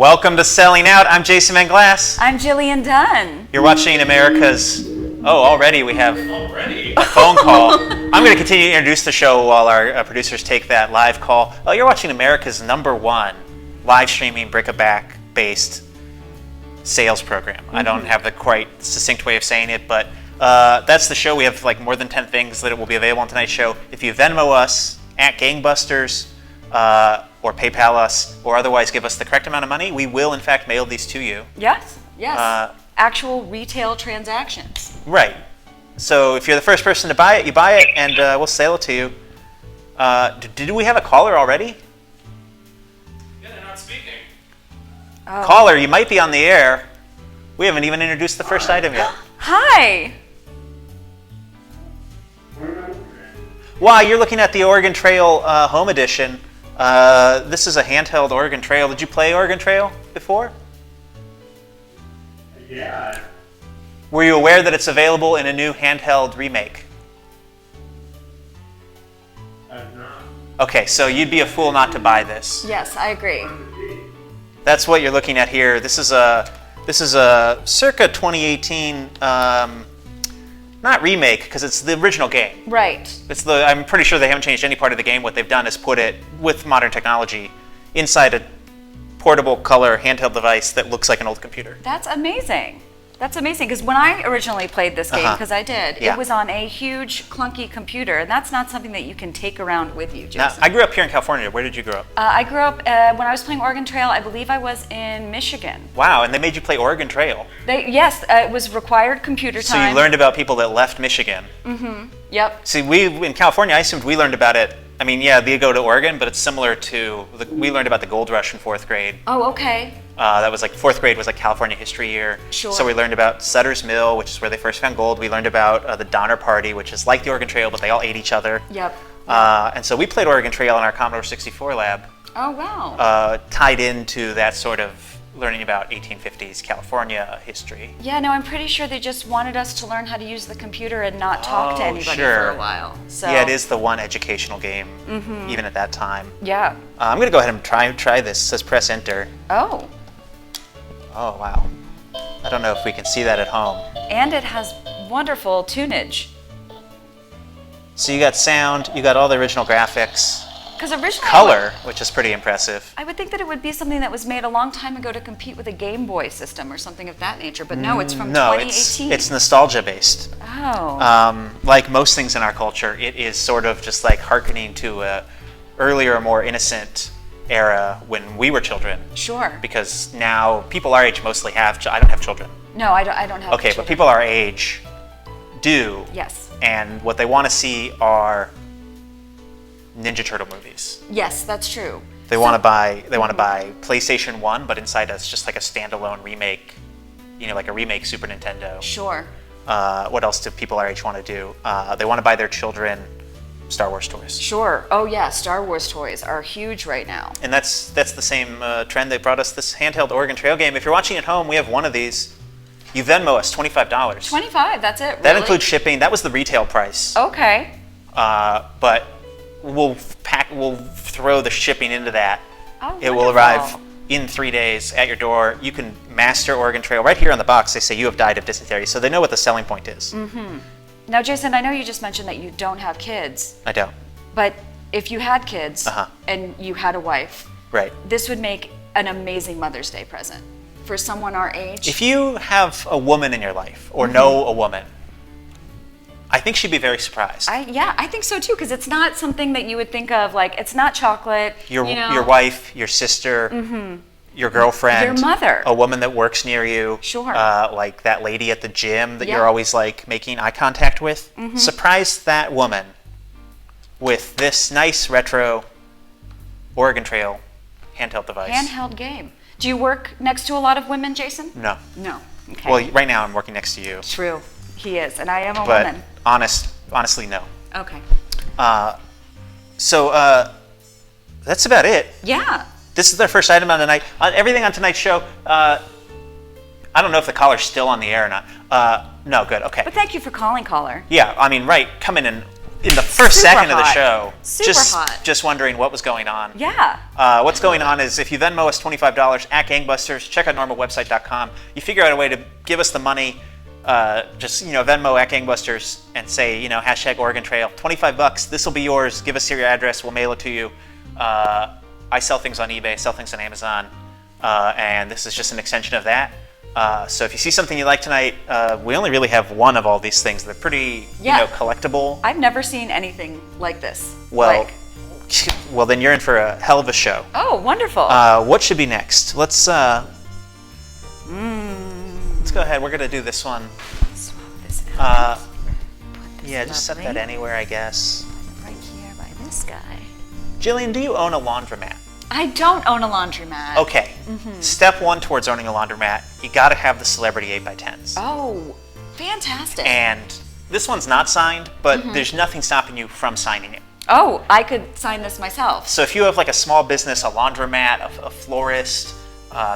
Welcome to Selling Out. I'm Jason Van Glass. I'm Jillian Dunn. You're watching America's... Oh, already we have a phone call. I'm going to continue to introduce the show while our producers take that live call. Oh, you're watching America's #1 live streaming bric-a-brac-based sales program. I don't have the quite succinct way of saying it, but that's the show. We have like more than 10 things that will be available on tonight's show. If you Venmo us at Gangbusters, or PayPal us, or otherwise give us the correct amount of money, we will in fact mail these to you. Yes. Actual retail transactions. Right. So if you're the first person to buy it, you buy it, and we'll sell it to you. Did we have a caller already? Yeah, they're not speaking. Oh. Caller, you might be on the air. We haven't even introduced the first item yet. Hi. Wow, you're looking at the Oregon Trail Home Edition. This is a handheld Oregon Trail. Did you play Oregon Trail before? Yeah. Were you aware that it's available in a new handheld remake? I'm not. Okay, so you'd be a fool not to buy this. Yes, I agree. That's what you're looking at here. This is a circa 2018, not remake, because it's the original game. Right. I'm pretty sure they haven't changed any part of the game. What they've done is put it, with modern technology, inside a portable color handheld device that looks like an old computer. That's amazing. That's amazing, because when I originally played this game, because I did, Yeah. it was on a huge, clunky computer, and that's not something that you can take around with you, Jason. Now, I grew up here in California. Where did you grow up? I grew up, when I was playing Oregon Trail, I believe I was in Michigan. Wow, and they made you play Oregon Trail. Yes, it was required computer So time. you learned about people that left Michigan. Yep. See, in California, I assumed we learned about it. I mean, yeah, they go to Oregon, but it's similar to, we learned about the gold rush in 4th grade. Oh, okay. That was like 4th grade was like California history year. Sure. So we learned about Sutter's Mill, which is where they first found gold. We learned about the Donner Party, which is like the Oregon Trail, but they all ate each other. Yep. And so we played Oregon Trail in our Commodore 64 lab, Oh, wow. tied into that sort of learning about 1850s California history. Yeah, no, I'm pretty sure they just wanted us to learn how to use the computer and not talk to Oh, anybody sure. for a while. So Yeah, it is the one educational game, even at that time. Yeah. I'm going to go ahead and try this. It says press enter. Oh, Oh, wow. I don't know if we can see that at home. and it has wonderful tunage. So you got sound, you got all the original graphics, Because originally, color, which is pretty impressive. I would think that it would be something that was made a long time ago to compete with a Game Boy system or something of that nature. But no, it's from No, 2018. it's nostalgia based. Oh. Like most things in our culture, it is sort of just like hearkening to a earlier, more innocent era when we were children. Sure. Because now people our age mostly have. I don't have children. No, I don't have. Okay, but children. people our age do. Yes. And what they want to see are Ninja Turtle movies. Yes, that's true. They want to buy PlayStation 1, but inside it's just like a standalone remake, like a remake Super Nintendo. Sure. What else do people our age want to do? They want to buy their children Star Wars toys. Sure. Oh yeah, Star Wars toys are huge right now. And that's the same trend that brought us this handheld Oregon Trail game. If you're watching at home, we have one of these. You Venmo us $25. 25. That's it. That really? includes shipping. That was the retail price. Okay. But we'll throw the shipping into that. Oh, It will arrive in 3 days at your door. You can master Oregon Trail. Right here on the box, they say you have died of dysentery, so they know what the selling point is. Now, Jason, I know you just mentioned that you don't have kids, I don't. but if you had kids Uh-huh. and you had a wife, Right. this would make an amazing Mother's Day present for someone our age. If you have a woman in your life or know a woman, I think she'd be very surprised. I think so too, because it's not something that you would think of, like, it's not chocolate. Your wife, your sister, your girlfriend, Your mother. a woman that works near you, Sure. like that lady at the gym that Yeah. you're always like making eye contact with. Surprise that woman with this nice retro Oregon Trail handheld device. Handheld game. Do you work next to a lot of women, Jason? No. No. Okay. Well, right now I'm working next to you, True. He is, and I am a but woman. honestly, no. Okay. So that's about it. Yeah. This is our first item on tonight. Everything on tonight's show. I don't know if the caller's still on the air or not. No, good. Okay. But thank you for calling, caller. Yeah, I mean, right. Come in and in the first Super second of the hot. show, Super hot. just wondering what was going on. Yeah. What's going on is if you Venmo us $25 at Gangbusters, check out normalwebsite.com. You figure out a way to give us the money. Just Venmo at Gangbusters and say hashtag Oregon Trail. $25. This will be yours. Give us your address. We'll mail it to you. I sell things on eBay. Sell things on Amazon. And this is just an extension of that. So if you see something you like tonight, we only really have one of all these things. They're pretty, collectible. I've never seen anything like this. Well, well, then you're in for a hell of a show. Oh, wonderful. What should be next? Let's go ahead. We're gonna do this one. Swap this out. Yeah, just set that anywhere, I guess. Right here by this guy. Jillian, do you own a laundromat? I don't own a laundromat. Okay. Step one towards owning a laundromat, you gotta have the celebrity 8x10s. Oh, fantastic. And this one's not signed, but there's nothing stopping you from signing it. Oh, I could sign this myself. So if you have like a small business, a laundromat, a florist,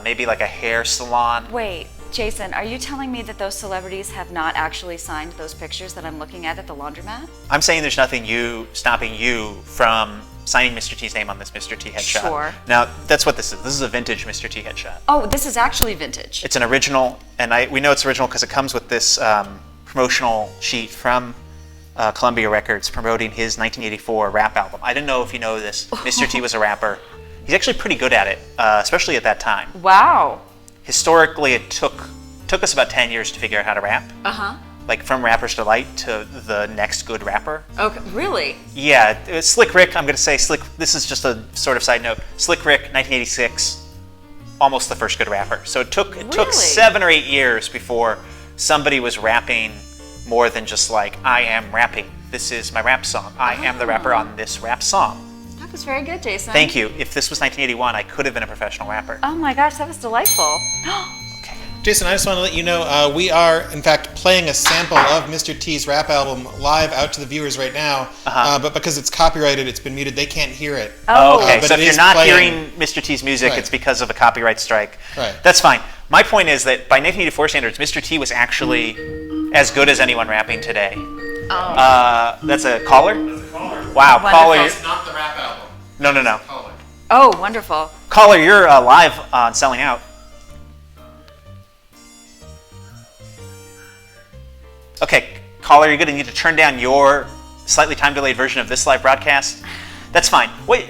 maybe like a hair salon. Wait, Jason, are you telling me that those celebrities have not actually signed those pictures that I'm looking at the laundromat? I'm saying there's nothing stopping you from signing Mr. T's name on this Mr. T headshot. Sure. Now, that's what this is. This is a vintage Mr. T headshot. Oh, this is actually vintage. It's an original, and we know it's original because it comes with this promotional sheet from Columbia Records promoting his 1984 rap album. I didn't know if you know this. Mr. T was a rapper. He's actually pretty good at it, especially at that time. Wow. Historically, it took us about 10 years to figure out how to rap. Uh-huh. Like from Rapper's Delight to the next good rapper. Okay, really? Yeah, Slick Rick, I'm going to say this is just a sort of side note. Slick Rick, 1986, almost the first good rapper. So it took 7 or 8 years before somebody was rapping more than just like, I am rapping. This is my rap song. I am the rapper on this rap song. That was very good, Jason. Thank you. If this was 1981, I could have been a professional rapper. Oh my gosh, that was delightful. Okay. Jason, I just want to let you know, we are, in fact, playing a sample of Mr. T's rap album live out to the viewers right now. But because it's copyrighted, it's been muted, they can't hear it. Oh, okay. But So if it you're is not playing. hearing Mr. T's music, Right. it's because of a copyright strike. Right. That's fine. My point is that by 1984 standards, Mr. T was actually as good as anyone rapping today. Oh. That's a caller? That's a caller. Wow, Wonderful. caller. It's not the rap album. No. Caller. Oh, wonderful. Caller, you're live on Selling Out. Okay, caller, you're going to need to turn down your slightly time-delayed version of this live broadcast. That's fine. What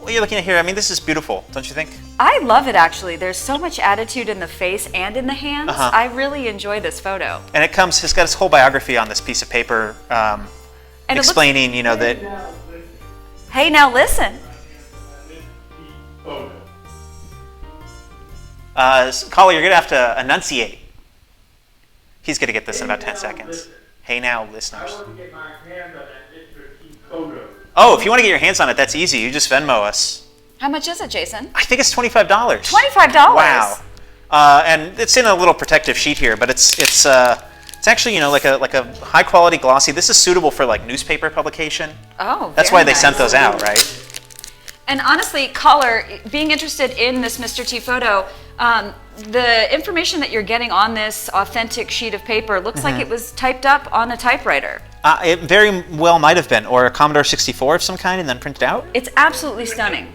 you're looking at here, I mean, this is beautiful, don't you think? I love it, actually. There's so much attitude in the face and in the hands. I really enjoy this photo. And he's got his whole biography on this piece of paper, And it looks- explaining, that. Hey, now listen. Caller, you're going to have to enunciate. He's going to get this in about 10 seconds. Hey now, listeners. I want to get my hand on that Mr. T photo. Oh, if you want to get your hands on it, that's easy. You just Venmo us. How much is it, Jason? I think it's $25. $25. Wow. And it's in a little protective sheet here, but it's actually like a high quality glossy. This is suitable for like newspaper publication. Oh, That's very why they nice. sent those out, right? And honestly, caller, being interested in this Mr. T photo, the information that you're getting on this authentic sheet of paper looks like it was typed up on a typewriter. It very well might have been, or a Commodore 64 of some kind, and then printed out. It's absolutely stunning.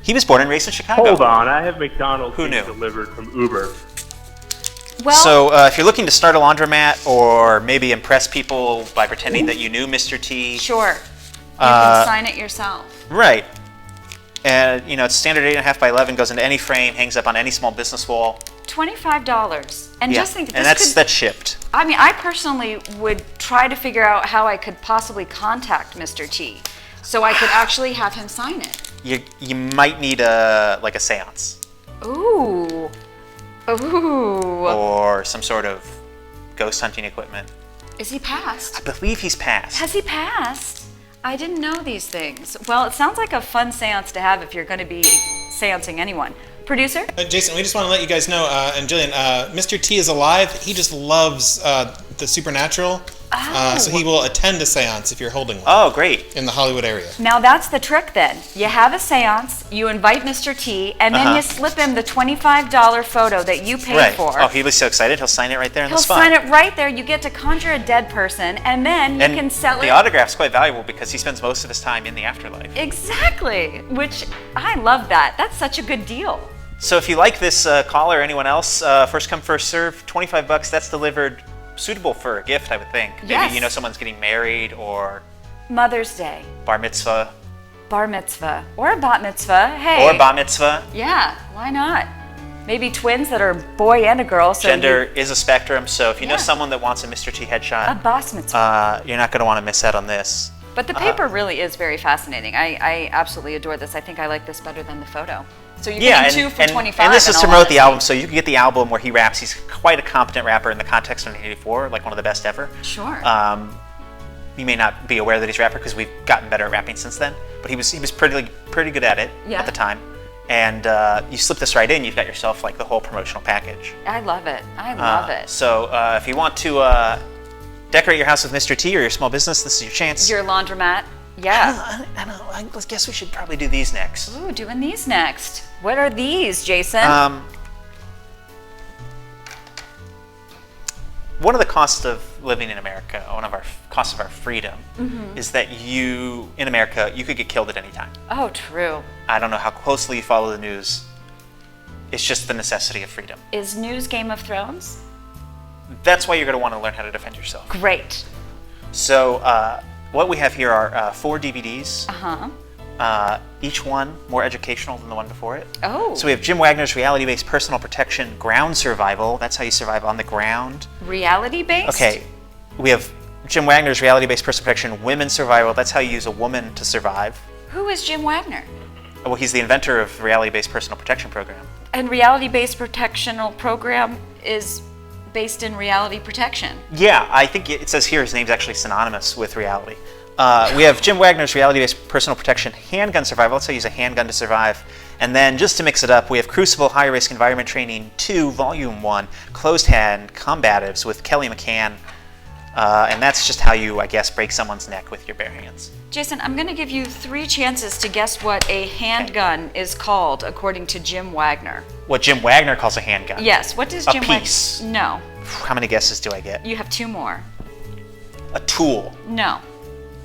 He was born and raised in Chicago. Hold on, I have McDonald's Who being knew? delivered from Uber. Well, So if you're looking to start a laundromat or maybe impress people by pretending that you knew Mr. T, sure. You can sign it yourself. right? And it's standard 8.5 by 11, goes into any frame, hangs up on any small business wall. $25. And just think, and this that's shipped. I mean, I personally would try to figure out how I could possibly contact Mr. T so I could actually have him sign it. You might need a séance Ooh. Ooh. or some sort of ghost hunting equipment. Is he passed? I believe he's passed. Has he passed? I didn't know these things. Well, it sounds like a fun seance to have if you're going to be seancing anyone. Producer? Jason, we just want to let you guys know, and Jillian, Mr. T is alive. He just loves the supernatural. So he will attend a seance if you're holding one Oh, great. in the Hollywood area. Now that's the trick then. You have a seance, you invite Mr. T, and then you slip him the $25 photo that you paid Right. for. Oh, he was so excited. He'll sign it right there on He'll the spot. sign it right there. You get to conjure a dead person, and then you can sell the it. autograph's quite valuable because he spends most of his time in the afterlife. Exactly, which I love that. That's such a good deal. So if you like this caller or anyone else, first come, first serve, $25, that's delivered, suitable for a gift, I would think. Maybe Yes. you know someone's getting married or Mother's Day, bar mitzvah bar mitzvah, or a bat mitzvah. Hey. or bat mitzvah. Yeah, why not? Maybe twins that are a boy and a girl. So Gender is a spectrum, so if you know Yeah. someone that wants a Mr. T a headshot, bas mitzvah. you're not going to want to miss out on this. But the paper really is very fascinating. I absolutely adore this. I think I like this better than the photo. So you're Yeah, getting two for 25. and this is in to all promote the honesty. album, so you can get the album where he raps. He's quite a competent rapper in the context of 1984, like one of the best ever. Sure. You may not be aware that he's a rapper because we've gotten better at rapping since then, but he was pretty good at it Yeah. at the time. And you slip this right in, you've got yourself like the whole promotional package. I love it. I love it. So if you want to decorate your house with Mr. T or your small business, this is your chance. Your laundromat. Yeah. I don't know. I guess we should probably do these next. Ooh, doing these next. What are these, Jason? One of the costs of living in America, one of our costs of our freedom, is that in America, you could get killed at any time. Oh, true. I don't know how closely you follow the news. It's just the necessity of freedom. Is news Game of Thrones? That's why you're going to want to learn how to defend yourself. Great. So what we have here are 4 DVDs. Uh-huh. Each one more educational than the one before it. Oh. So we have Jim Wagner's reality-based personal protection, ground survival. That's how you survive on the ground. Reality-based? Okay. We have Jim Wagner's reality-based personal protection, women's survival. That's how you use a woman to survive. Who is Jim Wagner? Well, he's the inventor of the reality-based personal protection program. And reality-based protectional program is based in reality protection. Yeah, I think it says here his name's actually synonymous with reality. We have Jim Wagner's reality-based personal protection, handgun survival. That's how you use a handgun to survive. And then just to mix it up, we have Crucible High-Risk Environment Training 2, Volume 1, Closed Hand Combatives with Kelly McCann. And that's just how you, I guess, break someone's neck with your bare hands. Jason, I'm going to give you 3 chances to guess what a handgun is called according to Jim Wagner. What Jim Wagner calls a handgun. Yes, what does A Jim piece. Wagner... No. How many guesses do I get? You have 2 more. A tool. No.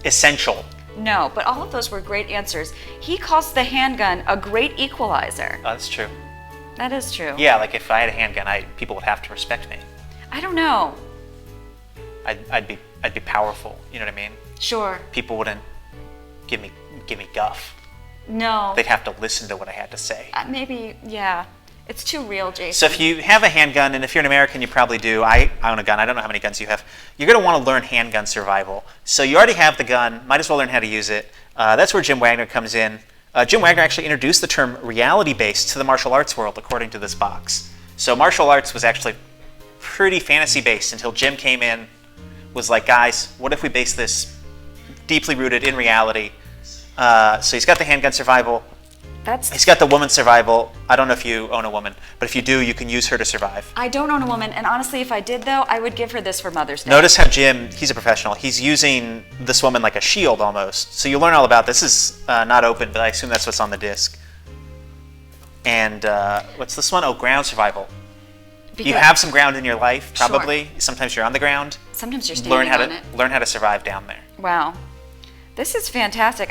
Essential. No, but all of those were great answers. He calls the handgun a great equalizer. Oh, that's true. That is true. Yeah, like if I had a handgun, people would have to respect me. I don't know. I'd be powerful. You know what I mean? Sure. People wouldn't give me guff. No. They'd have to listen to what I had to say. Maybe, yeah. It's too real, Jason. So if you have a handgun, and if you're an American, you probably do. I own a gun. I don't know how many guns you have. You're going to want to learn handgun survival. So you already have the gun. Might as well learn how to use it. That's where Jim Wagner comes in. Jim Wagner actually introduced the term reality-based to the martial arts world, according to this box. So martial arts was actually pretty fantasy-based until Jim came in, was like, guys, what if we base this deeply rooted in reality? So he's got the handgun survival. He's got the woman survival. I don't know if you own a woman, but if you do, you can use her to survive. I don't own a woman, and honestly, if I did, though, I would give her this for Mother's Day. Notice how Jim, he's a professional. He's using this woman like a shield almost. So you learn all about this. This is not open, but I assume that's what's on the disc. And what's this one? Oh, ground survival. You have some ground in your life, probably. Sure. Sometimes you're on the ground. Sometimes you're standing on it. Learn how to survive down there. Wow. This is fantastic.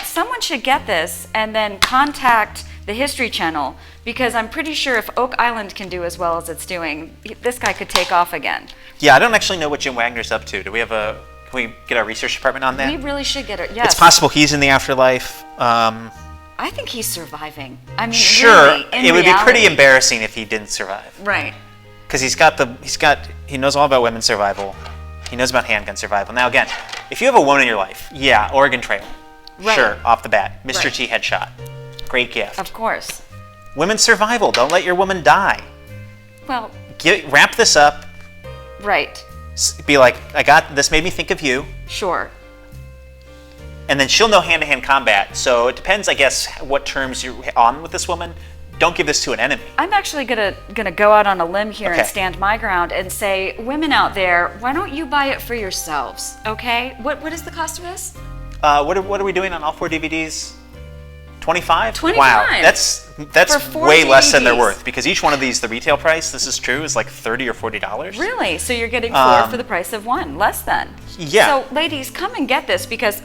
Someone should get this and then contact the History Channel, because I'm pretty sure if Oak Island can do as well as it's doing, this guy could take off again. Yeah, I don't actually know what Jim Wagner's up to. Can we get our research department on that? We really should get it, yes. It's possible he's in the afterlife. I think he's surviving. I mean, sure, really, in it would be pretty reality. embarrassing if he didn't survive. Right. Because he knows all about women's survival. He knows about handgun survival. Now again, if you have a woman in your life, yeah, Oregon Trail. Right. Sure, off the bat. Mr. Right. T headshot. Great gift. Of course. Women's survival. Don't let your woman die. Well, Wrap this up. right. Be like, this made me think of you. Sure. And then she'll know hand-to-hand combat. So it depends, I guess, what terms you're on with this woman. don't give this to an enemy. I'm actually gonna go out on a limb here and Okay. stand my ground and say, women out there, why don't you buy it for yourselves? Okay, what is the cost of this? What are we doing on all 4 DVDs? 25? 25. Wow, that's For 4 way less than they're DVDs. worth, because each one of these, the retail price, this is true, is like $30 or $40. Really? So you're getting 4 for the price of 1, less than. Yeah. So ladies, come and get this because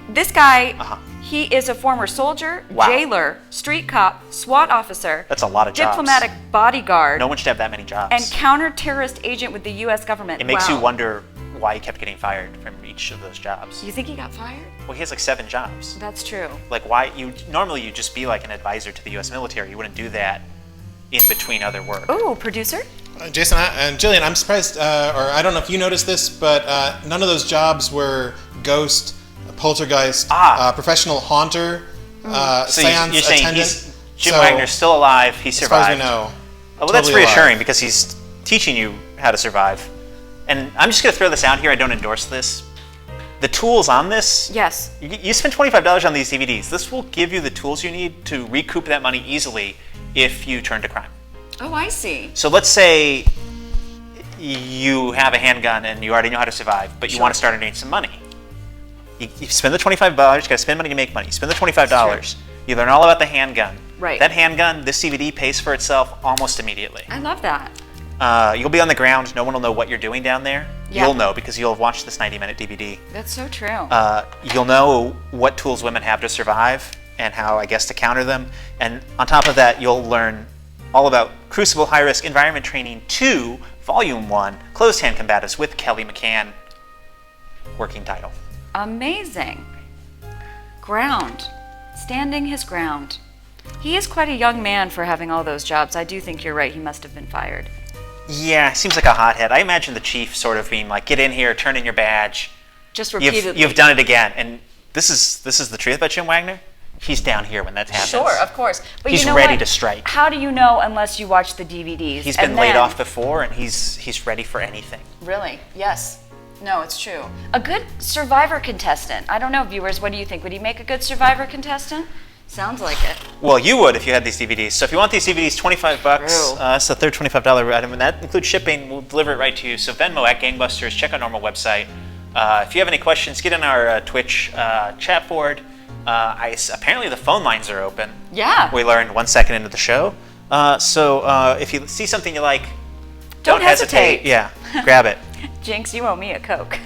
this guy. Uh-huh. He is a former soldier, Wow. jailer, street cop, SWAT officer. That's a lot of jobs. Diplomatic bodyguard. No one should have that many jobs. And counter-terrorist agent with the U.S. government. It makes Wow. you wonder why he kept getting fired from each of those jobs. You think he got fired? Well, he has like 7 jobs. That's true. Like, why? Normally you'd just be like an advisor to the U.S. military. You wouldn't do that in between other work. Oh, producer? Jason and Jillian, I'm surprised, or I don't know if you noticed this, but none of those jobs were ghost, poltergeist, professional haunter, So seance you're saying attendant. Jim Wagner's still alive. He As survived. far as we know. Oh, well, that's totally reassuring alive. because he's teaching you how to survive. And I'm just going to throw this out here. I don't endorse this. The tools on this, Yes. you spend $25 on these DVDs. This will give you the tools you need to recoup that money easily if you turn to crime. Oh, I see. So let's say you have a handgun and you already know how to survive, but you Sure. want to start earning some money. You spend the $25, you got to spend money to make money. You spend the $25, you learn all about the handgun. Right. That handgun, this DVD pays for itself almost immediately. I love that. You'll be on the ground, no one will know what you're doing down there. Yeah. You'll know because you'll have watched this 90-minute DVD. That's so true. You'll know what tools women have to survive and how, I guess, to counter them. And on top of that, you'll learn all about Crucible High Risk Environment Training 2, Volume 1, Closed Hand Combatives with Kelly McCann, working title. Amazing. Ground. Standing his ground. He is quite a young man for having all those jobs. I do think you're right. He must have been fired. Yeah, seems like a hothead. I imagine the chief sort of being like, get in here, turn in your badge. Just repeatedly. You've done it again. And this is the truth about Jim Wagner. He's down here when that happens. Sure, of course. But He's you know ready what? to strike. How do you know unless you watch the DVDs? He's And been laid then- off before, and he's ready for anything. Really? Yes. No, it's true. A good Survivor contestant. I don't know, viewers. What do you think? Would he make a good Survivor contestant? Sounds like it. Well, you would if you had these DVDs. So if you want these DVDs, $25. True. That's the third $25 item, and that includes shipping. We'll deliver it right to you. So Venmo at Gangbusters. Check our normal website. If you have any questions, get in our Twitch chat board. Apparently the phone lines are open. Yeah. We learned 1 second into the show. So if you see something you like, Don't hesitate. Yeah, grab it. Jinx, you owe me a Coke.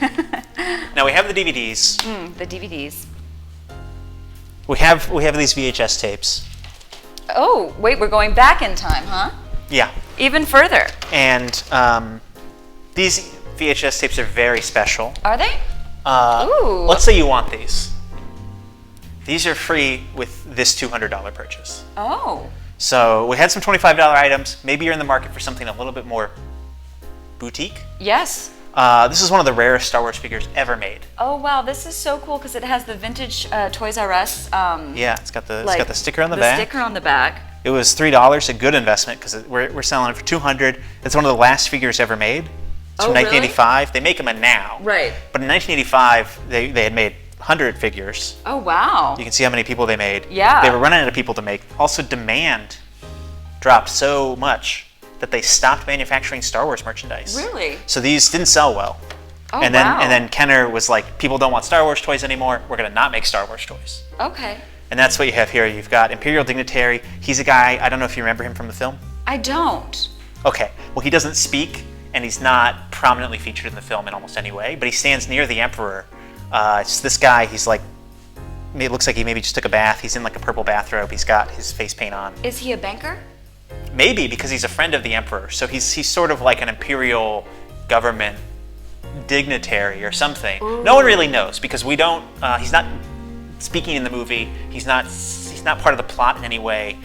Now we have the DVDs. The DVDs. We have these VHS tapes. Oh, wait, we're going back in time, huh? Yeah. Even further. And these VHS tapes are very special. Are they? Ooh. Let's say you want these. These are free with this $200 purchase. Oh. So we had some $25 items. Maybe you're in the market for something a little bit more boutique. Yes. This is one of the rarest Star Wars figures ever made. Oh, wow, this is so cool because it has the vintage Toys R Us. Yeah, it's got the sticker on the the back. sticker on the back. It was $3, a good investment because we're selling it for $200. It's one of the last figures ever made. It's Oh, from really? 1985. They make them in now. Right. But in 1985, they had made 100 figures. Oh, wow. You can see how many people they made. Yeah. They were running out of people to make. Also, demand dropped so much that they stopped manufacturing Star Wars merchandise. Really? So these didn't sell well. Oh, and then wow. and then Kenner was like, people don't want Star Wars toys anymore. We're going to not make Star Wars toys. Okay. And that's what you have here. You've got Imperial Dignitary. He's a guy, I don't know if you remember him from the film. I don't. Okay, well, he doesn't speak, and he's not prominently featured in the film in almost any way, but he stands near the Emperor. It's this guy, he's like, it looks like he maybe just took a bath. He's in like a purple bathrobe. He's got his face paint on. Is he a banker? Maybe because he's a friend of the Emperor. So he's sort of like an imperial government dignitary or something. Ooh. No one really knows because we don't, he's not speaking in the movie. He's not part of the plot in any way.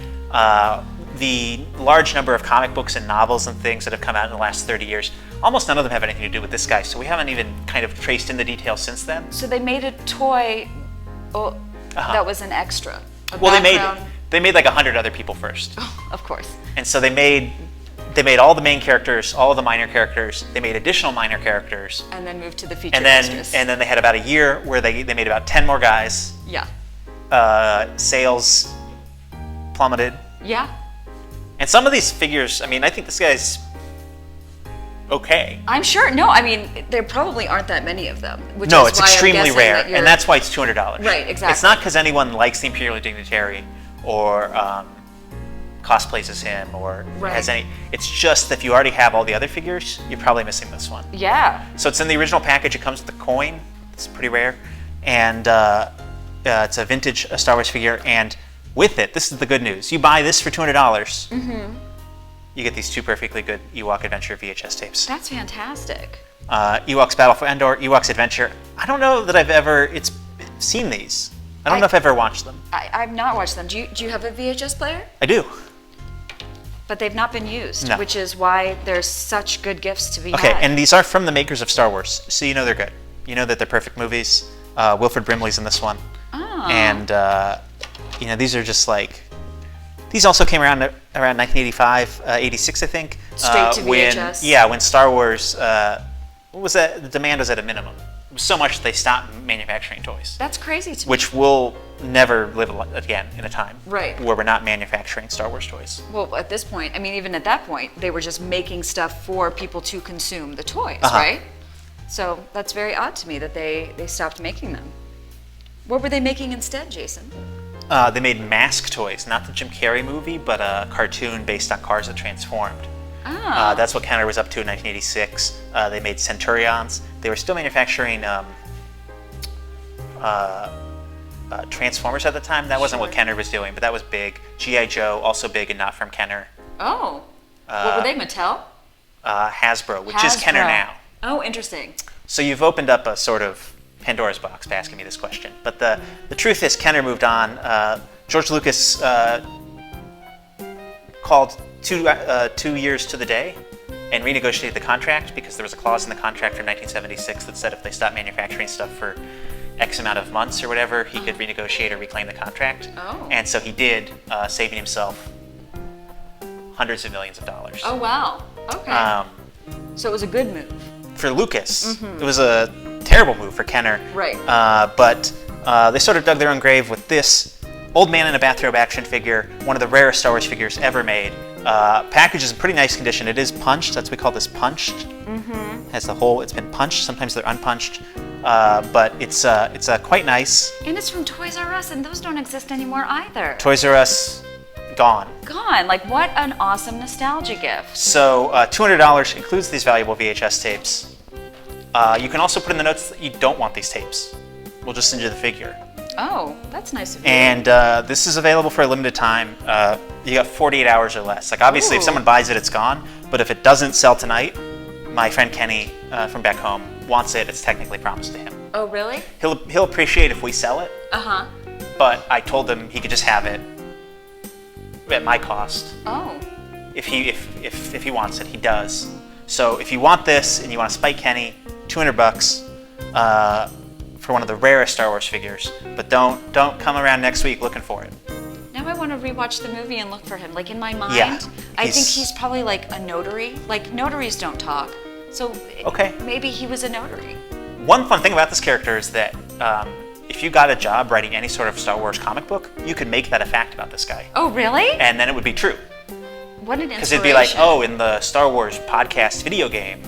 The large number of comic books and novels and things that have come out in the last 30 years, almost none of them have anything to do with this guy. So we haven't even kind of traced in the details since then. So they made a toy that was an extra. Well, background. they made like 100 other people first. Of course. And so they made all the main characters, all of the minor characters. They made additional minor characters. And then moved to the feature And then extras. they had about a year where they made about 10 more guys. Yeah. Sales plummeted Yeah. And some of these figures, I mean, I think this guy's okay. I'm sure. No, I mean, there probably aren't that many of them. Which No, is it's why I'm extremely guessing rare, that you're- and that's why it's $200. Right, exactly. It's not because anyone likes the Imperial Dignitary or cosplays as him or Right. has any. It's just that if you already have all the other figures, you're probably missing this one. Yeah. So it's in the original package. It comes with a coin. It's pretty rare, and it's a vintage Star Wars figure. And with it, this is the good news: you buy this for $200. You get these 2 perfectly good Ewok Adventure VHS tapes. That's fantastic. Ewoks Battle for Endor, Ewoks Adventure. I don't know that I've ever seen these. I don't know if I've ever watched them. I've not watched them. Do you have a VHS player? I do. But they've not been used, No. which is why there's such good gifts to be Okay, had. and these are from the makers of Star Wars, so you know they're good. You know that they're perfect movies. Wilford Brimley's in this one. Oh. And, these are just like... These also came around 1985, 86, I think. Straight to when, VHS. Yeah, when Star Wars... what was that? The demand was at a minimum. It was so much that they stopped manufacturing toys. That's crazy to me. Which will never live again in a time Right. where we're not manufacturing Star Wars toys. Well, at this point, I mean, even at that point, they were just making stuff for people to consume the toys, Uh-huh. right? So that's very odd to me that they stopped making them. What were they making instead, Jason? They made Mask toys, not the Jim Carrey movie, but a cartoon based on cars that transformed. Ah. That's what Kenner was up to in 1986. They made Centurions. They were still manufacturing Transformers at the time. That wasn't what Sure. Kenner was doing, but that was big. G.I. Joe, also big and not from Kenner. Oh. What were they, Mattel? Hasbro, which is Kenner Hasbro. now. Oh, interesting. So you've opened up a sort of Pandora's box by asking me this question. But the truth is, Kenner moved on. George Lucas called 2 years to the day and renegotiated the contract because there was a clause in the contract from 1976 that said if they stopped manufacturing stuff for X amount of months or whatever, he could renegotiate or reclaim the contract. Oh. And so he did, saving himself hundreds of millions of dollars. Oh, wow. Okay. So it was a good move. For Lucas, it was a terrible move for Kenner. Right. But they sort of dug their own grave with this old man in a bathrobe action figure, one of the rarest Star Wars figures ever made. Package is in pretty nice condition. It is punched. That's what we call this punched. Has the hole. It's been punched. Sometimes they're unpunched. But it's quite nice. And it's from Toys R Us, and those don't exist anymore either. Toys R Us, gone. Gone. Like, what an awesome nostalgia gift. So $200 includes these valuable VHS tapes. You can also put in the notes that you don't want these tapes. We'll just send you the figure. Oh, that's nice of you. And this is available for a limited time. You got 48 hours or less. Like, obviously, if Ooh. someone buys it, it's gone. But if it doesn't sell tonight, my friend Kenny from back home wants it. It's technically promised to him. Oh, really? He'll appreciate if we sell it, Uh-huh. but I told him he could just have it at my cost. Oh. If he wants it, he does. So if you want this and you want to spite Kenny, $200 for one of the rarest Star Wars figures. But don't come around next week looking for it. Now I want to rewatch the movie and look for him. Like, in my mind, Yeah, I think he's- he's probably like a notary. Like, notaries don't talk. So Okay. maybe he was a notary. One fun thing about this character is that if you got a job writing any sort of Star Wars comic book, you could make that a fact about this guy. Oh, really? And then it would be true. What an Because inspiration. it'd be like, oh, in the Star Wars podcast video game,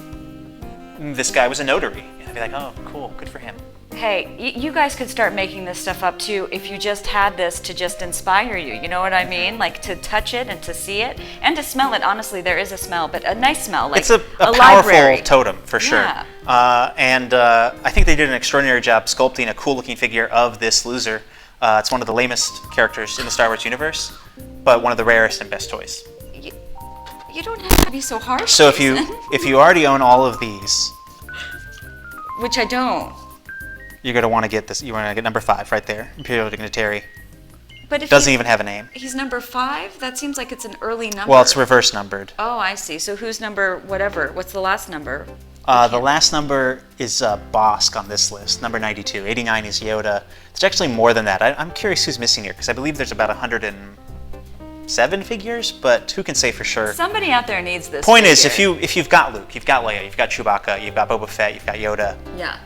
this guy was a notary. And I'd be like, oh, cool, good for him. Hey, you guys could start making this stuff up too if you just had this to just inspire you. You know what I mean? Like, to touch it and to see it and to smell it. Honestly, there is a smell, but a nice smell. Like It's a powerful library. totem, for sure. Yeah. And I think they did an extraordinary job sculpting a cool-looking figure of this loser. It's one of the lamest characters in the Star Wars universe, but one of the rarest and best toys. You don't have to be so harsh. So if Jason. you already own all of these, Which I don't. you're gonna want to get this. You want to get number 5 right there, Imperial Dignitary. But if Doesn't he- even have a name. He's number 5? That seems like it's an early number. Well, it's reverse numbered. Oh, I see. So who's number whatever? What's the last number? The last number is Bosk on this list, number 92. 89 is Yoda. It's actually more than that. I'm curious who's missing here, because I believe there's about 107 figures, but who can say for sure? Somebody out there needs this. Point is, figure. if you've got Luke, you've got Leia, you've got Chewbacca, you've got Boba Fett, you've got Yoda, Yeah.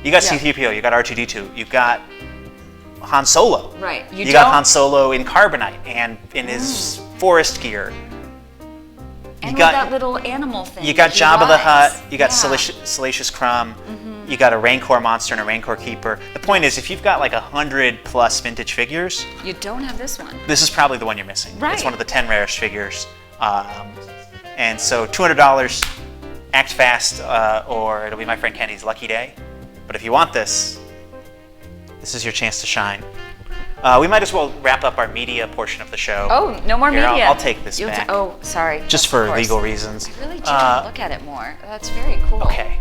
you got Yeah. C-3PO, you got R2-D2, you've got Han Solo. Right. You got Han Solo in carbonite and in his forest gear. And You with got- that little animal thing. You got that he Jabba the rides. Hutt. You got Yeah. Salacious Crumb. You got a Rancor monster and a Rancor keeper. The point is, if you've got like 100+ vintage figures, You don't have this one. this is probably the one you're missing. Right. It's one of the 10 rarest figures. And so $200, act fast, or it'll be my friend Kenny's lucky day. But if you want this is your chance to shine. We might as well wrap up our media portion of the show. Oh, no more Here, media. I'll take this You'll back. oh, sorry. Just Of for course. legal reasons. I really do want to look at it more. That's very cool. Okay.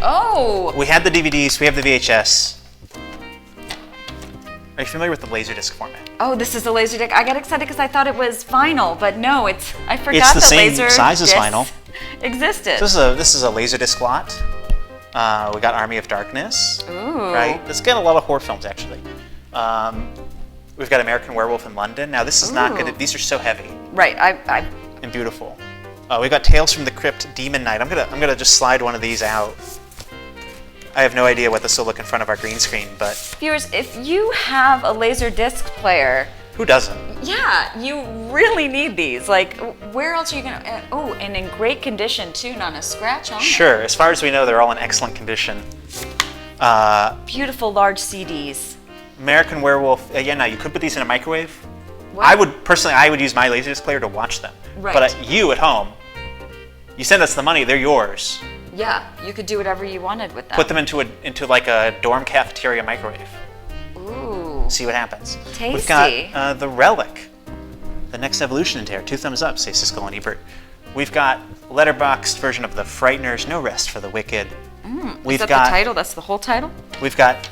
Oh, We had the DVDs, we have the VHS. Are you familiar with the Laserdisc format? oh, this is the Laserdisc. I got excited because I thought it was vinyl, but no, I forgot It's the that same laser size as discs vinyl. existed. This is a Laserdisc lot. We got Army of Darkness. Ooh. Right? Let's get a lot of horror films actually. We've got American Werewolf in London. Now this is not Ooh. good. These are so heavy Right. I and beautiful. We got Tales from the Crypt, Demon Knight. I'm gonna just slide one of these out. I have no idea what this will look in front of our green screen, but viewers, if you have a Laserdisc player, who doesn't? yeah, you really need these. Like, where else are you gonna? Oh, and in great condition too, not a scratch on them. Sure. As far as we know, they're all in excellent condition. Beautiful large CDs. American Werewolf. Yeah, no, you could put these in a microwave. What? I would use my Laserdisc player to watch them. Right. But you at home, you send us the money, they're yours. Yeah, you could do whatever you wanted with them. Put them into like a dorm cafeteria microwave. Ooh. See what happens. Tasty. We've got the Relic, the next evolution in terror. 2 thumbs up, say Siskel and Ebert. We've got letterboxed version of the Frighteners, No Rest for the Wicked. Is that the title? That's the whole title? We've got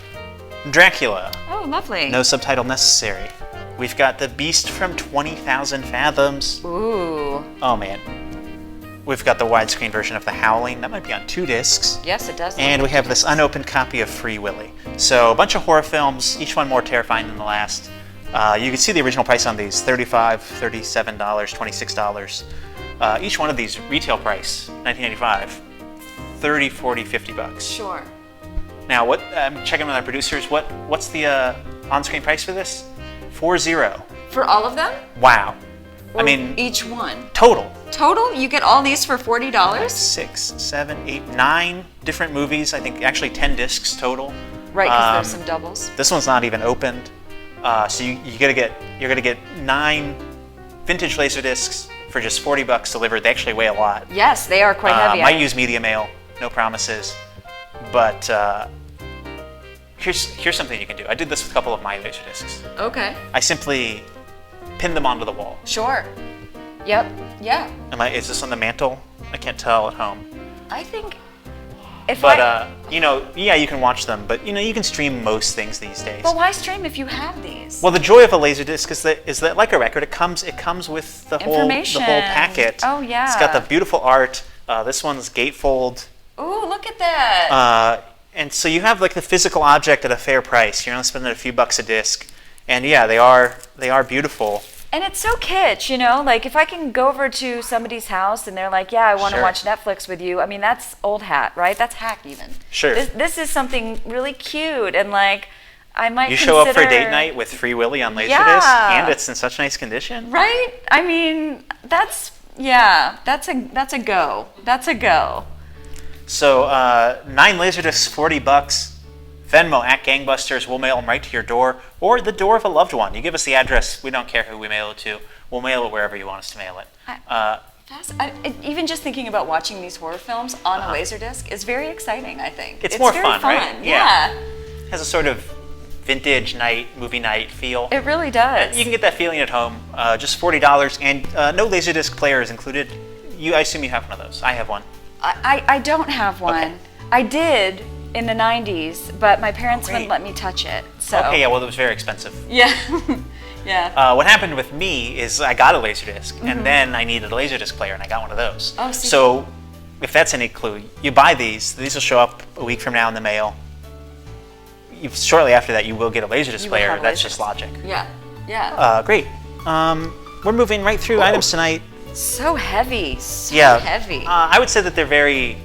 Dracula, Oh, lovely. no subtitle necessary. We've got The Beast from 20,000 Fathoms. Ooh. Oh man. We've got the widescreen version of The Howling. That might be on 2 discs. Yes, it does. And we have this unopened copy of Free Willy. So a bunch of horror films, each one more terrifying than the last. You can see the original price on these, $35, $37, $26. Each one of these retail price, $19.95, $30, $40, $50. Sure. Now, what I'm checking with our producers. What's the on-screen price for this? $40. For all of them? Wow. I Or mean, each one. total. Total? You get all these for $40? 6, 7, 8, 9 different movies. I think actually 10 discs total. Right, because there's some doubles. This one's not even opened, so you're gonna get 9 vintage laser discs for just $40 delivered. They actually weigh a lot. Yes, they are quite heavy. Might use media mail, no promises, but here's something you can do. I did this with a couple of my laser discs. Okay. I simply pinned them onto the wall. Sure. Yep. Yeah. Is this on the mantle? I can't tell at home. I think if But I... yeah, you can watch them, but you can stream most things these days. But why stream if you have these? Well, the joy of a Laserdisc is that like a record, it comes with the whole Information. packet. Oh, yeah. It's got the beautiful art. This one's gatefold, Ooh, look at that. and so you have like the physical object at a fair price. You're only spending a few bucks a disc, and yeah, they are beautiful. And it's so kitsch, like if I can go over to somebody's house and they're like, yeah, I want to Sure. watch Netflix with you. I mean, that's old hat, right? That's hack even. Sure. This is something really cute and like I might You show up for consider- date night with Free Willy on Laserdisc, Yeah. and it's in such nice condition. Right? I mean, that's a go. That's a go. So 9 Laserdiscs, $40. Venmo at Gangbusters. We'll mail them right to your door or the door of a loved one. You give us the address. We don't care who we mail it to. We'll mail it wherever you want us to mail it. Even just thinking about watching these horror films on a Laserdisc is very exciting, I think. It's more very fun, right? Yeah. Has a sort of vintage movie night feel. It really does. You can get that feeling at home. Just $40, and no Laserdisc player is included. I assume you have one of those. I have one. I don't have one. Okay. I did in the 90s, but my parents great. wouldn't let me touch it. So Okay, yeah, well, it was very expensive. Yeah. Yeah. What happened with me is I got a Laserdisc, and then I needed a Laserdisc player, and I got one of those. Oh, see. So, if that's any clue, you buy these. These will show up a week from now in the mail. Shortly after that, you will get a Laserdisc You will player. have a That's Laserdisc. just logic. Yeah. Yeah. Great. We're moving right through items tonight. So heavy. So Yeah. heavy. I would say that they're very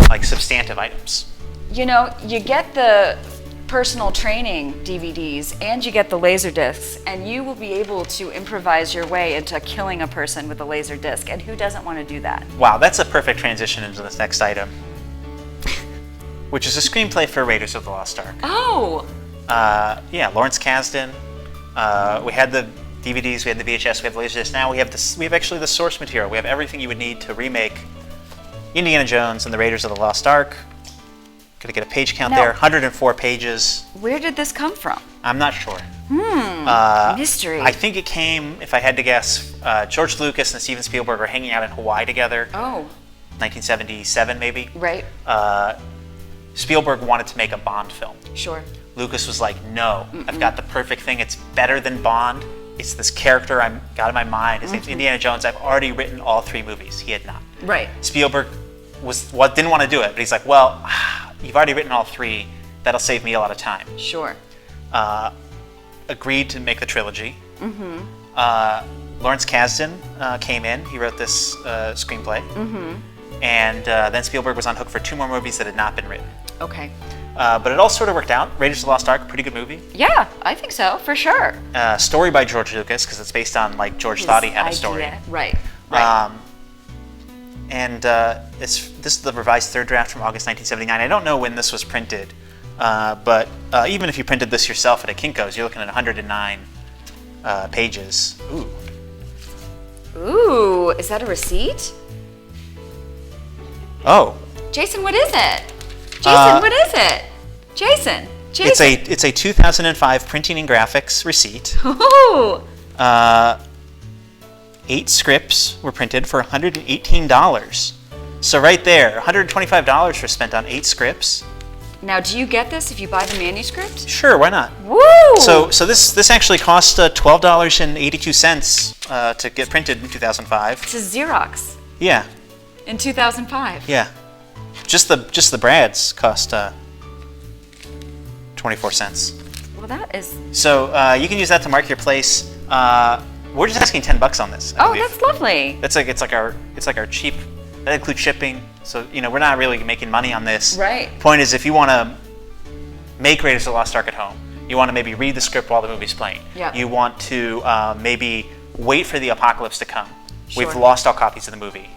like substantive items. You get the personal training DVDs, and you get the laser discs, and you will be able to improvise your way into killing a person with a laser disc. And who doesn't want to do that? Wow, that's a perfect transition into this next item, which is a screenplay for Raiders of the Lost Ark. Oh, Yeah, Lawrence Kasdan. We had the DVDs, we had the VHS, we have the Laserdisc. Now we have this. We have actually the source material. We have everything you would need to remake Indiana Jones and the Raiders of the Lost Ark. Gonna get a page count Now- there. 104 pages. where did this come from? I'm not sure. Mystery. I think it came, if I had to guess, George Lucas and Steven Spielberg were hanging out in Hawaii together. Oh, 1977 maybe. right. Spielberg wanted to make a Bond film. Sure. Lucas was like, no, I've got the perfect thing. It's better than Bond. It's this character I've got in my mind. His name's Indiana Jones. I've already written all 3 movies. He had not. Right. Spielberg didn't want to do it, but he's like, well, you've already written all 3. That'll save me a lot of time. Sure. Agreed to make the trilogy. Lawrence Kasdan came in. He wrote this screenplay. And then Spielberg was on hook for 2 more movies that had not been written. Okay. But it all sort of worked out. Raiders of the Lost Ark, pretty good movie. Yeah, I think so, for sure. Story by George Lucas, because it's based on, like, George thought he had a story. Idea. Right. Right. And this is the revised 3rd draft from August 1979. I don't know when this was printed, but even if you printed this yourself at a Kinko's, you're looking at 109 pages. Ooh. Ooh, is that a receipt? Oh. Jason, what is it? Jason, what is it? Jason. It's a 2005 printing and graphics receipt. Ooh. 8 scripts were printed for $118. So right there, $125 were spent on 8 scripts. Now, do you get this if you buy the manuscript? Sure, why not? Woo! So this actually cost $12.82 to get printed in 2005. It's a Xerox Yeah, in 2005. yeah. Just the brads cost 24 cents. Well, that is. So you can use that to mark your place. We're just asking $10 on this. I Oh, believe. that's lovely. It's like our cheap. That includes shipping. So we're not really making money on this. Right. Point is, if you want to make Raiders of the Lost Ark at home, you want to maybe read the script while the movie's playing. Yeah. You want to maybe wait for the apocalypse to come. Sure. We've lost all copies of the movie.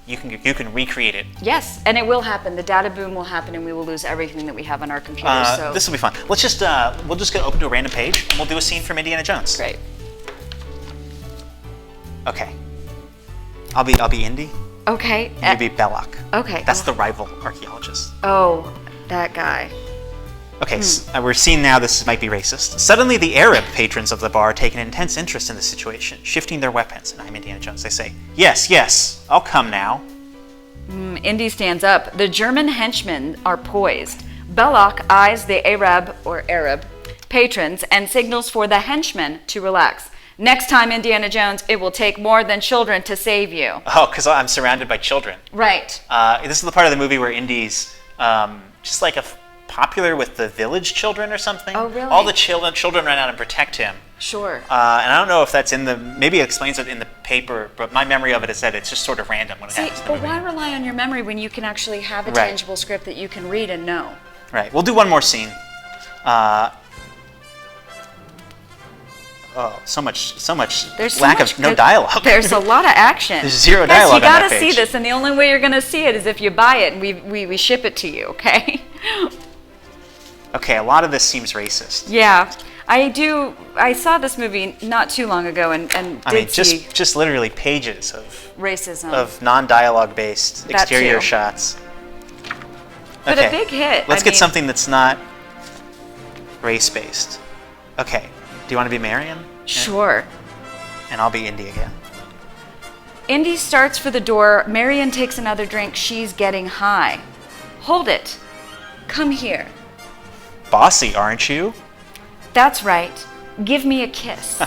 You can recreate it. Yes, and it will happen. The data boom will happen, and we will lose everything that we have on our computers. So This will be fun. Let's just we'll just go open to a random page and we'll do a scene from Indiana Jones. great. Okay. I'll be Indy. Okay. You be Belloc. Okay. That's the rival archaeologist. Oh, that guy. Okay, we're seeing now this might be racist. Suddenly, the Arab patrons of the bar take an intense interest in the situation, shifting their weapons. And I'm Indiana Jones. They say, "Yes, yes, I'll come now." Indy stands up. The German henchmen are poised. Belloc eyes the Arab patrons and signals for the henchmen to relax. Next time, Indiana Jones, it will take more than children to save you. Oh, because I'm surrounded by children. Right. This is the part of the movie where Indy's just like popular with the village children or something. Oh, really? All the children run out and protect him. Sure. And I don't know if that's maybe it explains it in the paper, but my memory of it is that it's just sort of random when it See, happens in the but movie. why rely on your memory when you can actually have a Right. tangible script that you can read and know? Right. We'll do one more scene. So much There's so lack much of no good- dialogue. There's a lot of action. There's zero Guys, dialogue you on gotta that see page. this, and the only way you're gonna see it is if you buy it and we ship it to you. Okay? Okay, a lot of this seems racist. Yeah, I saw this movie not too long ago and I mean, did see just literally pages racism. of non-dialogue based That exterior too. shots. But a big hit. Let's I get mean- something that's not race-based. Okay. Do you want to be Marion? Sure. And I'll be Indy again. Indy starts for the door. Marion takes another drink. She's getting high. Hold it. Come here. Bossy, aren't you? That's right. Give me a kiss.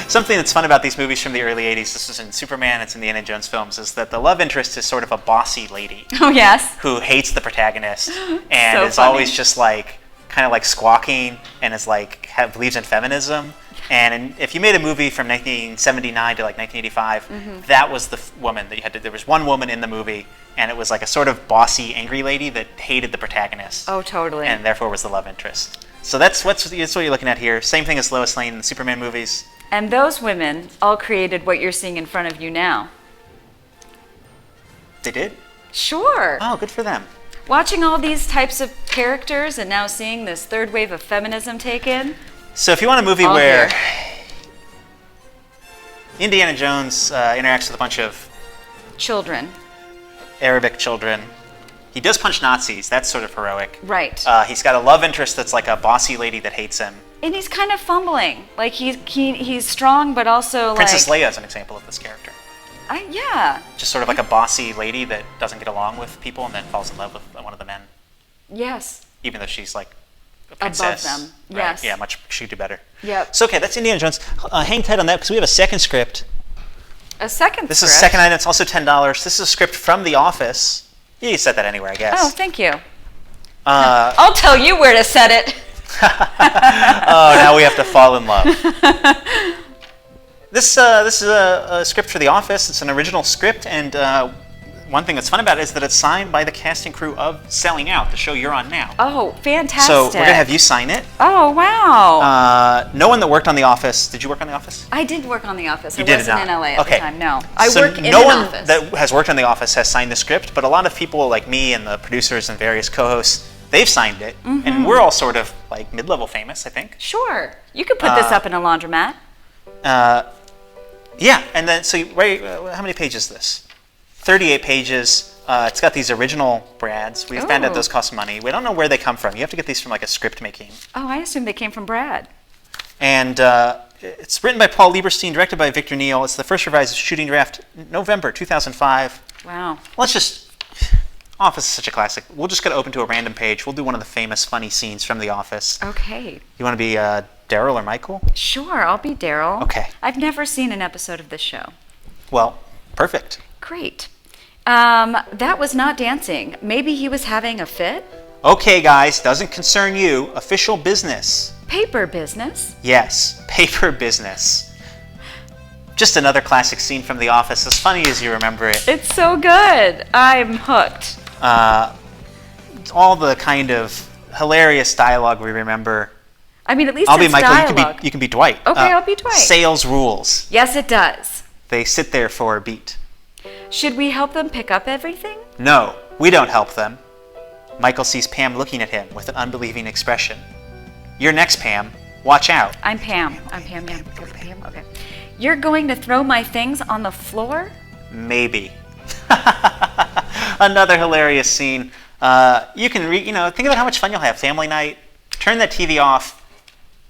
Something that's fun about these movies from the early 80s, this was in Superman, it's in the Indiana Jones films, is that the love interest is sort of a bossy lady Oh, yes. who hates the protagonist and So is funny. always just like, kind of like squawking and is like, believes in feminism. And if you made a movie from 1979 to like 1985, that was the woman that you had to, there was one woman in the movie and it was like a sort of bossy, angry lady that hated the protagonist. Oh, totally. And therefore was the love interest. So that's what you're looking at here. Same thing as Lois Lane in the Superman movies. And those women all created what you're seeing in front of you now. They did? Sure. Oh, good for them. Watching all these types of characters and now seeing this third wave of feminism take in. So if you want a movie All where here. Indiana Jones interacts with a bunch of Children. Arabic children, he does punch Nazis. That's sort of heroic. Right. He's got a love interest that's like a bossy lady that hates him. And he's kind of fumbling. Like he's strong, but also Princess like. Leia is an example of this character. Yeah. Just sort of like a bossy lady that doesn't get along with people and then falls in love with one of the men, Yes. even though she's like a Above princess. them. Right? Yes. Yeah, she'd do better. Yep. So okay, that's Indiana Jones. Hang tight on that because we have a second script. A second This script. is a second item. It's also $10. This is a script from The Office. You can set that anywhere, I guess. Oh, thank you. Uh, I'll tell you where to set it. oh, now we have to fall in love. This is a script for The Office. It's an original script, and one thing that's fun about it is that it's signed by the cast and crew of Selling Out, the show you're on now. Oh, fantastic. So we're going to have you sign it. Oh, wow. No one that worked on The Office. Did you work on The Office? I did work on The Office. You I did wasn't not. in LA at Okay. the time, no. I So work in no an one office. that has worked on The Office has signed the script, but a lot of people like me and the producers and various co-hosts, they've signed it, and we're all sort of like mid-level famous, I think. Sure. You could put this up in a laundromat. Yeah, and then so how many pages is this? 38 pages. It's got these original Brads. We found out Ooh. those cost money. We don't know where they come from. You have to get these from like a script making. Oh, I assume they came from Brad. And it's written by Paul Lieberstein, directed by Victor Neal. It's the first revised shooting draft, November 2005. Wow. Office is such a classic. We're just going to open to a random page. We'll do one of the famous funny scenes from The Office. Okay. You want to be Daryl or Michael? Sure, I'll be Daryl. Okay. I've never seen an episode of this show. Well, perfect. Great. That was not dancing. Maybe he was having a fit? Okay, guys, doesn't concern you. Official business. Paper business? Yes, paper business. Just another classic scene from The Office, as funny as you remember it. It's so good. I'm hooked. All the kind of hilarious dialogue we remember. I mean, at least I'll be it's Michael, dialogue. you can be Dwight. Okay, I'll be Dwight. Sales rules. Yes, it does. They sit there for a beat. Should we help them pick up everything? No, we don't help them. Michael sees Pam looking at him with an unbelieving expression. You're next, Pam. Watch out. I'm Pam. I'm Pam. Yeah. Pam. Okay. You're going to throw my things on the floor? Maybe. Another hilarious scene. You can think about how much fun you'll have. Family night. Turn that TV off.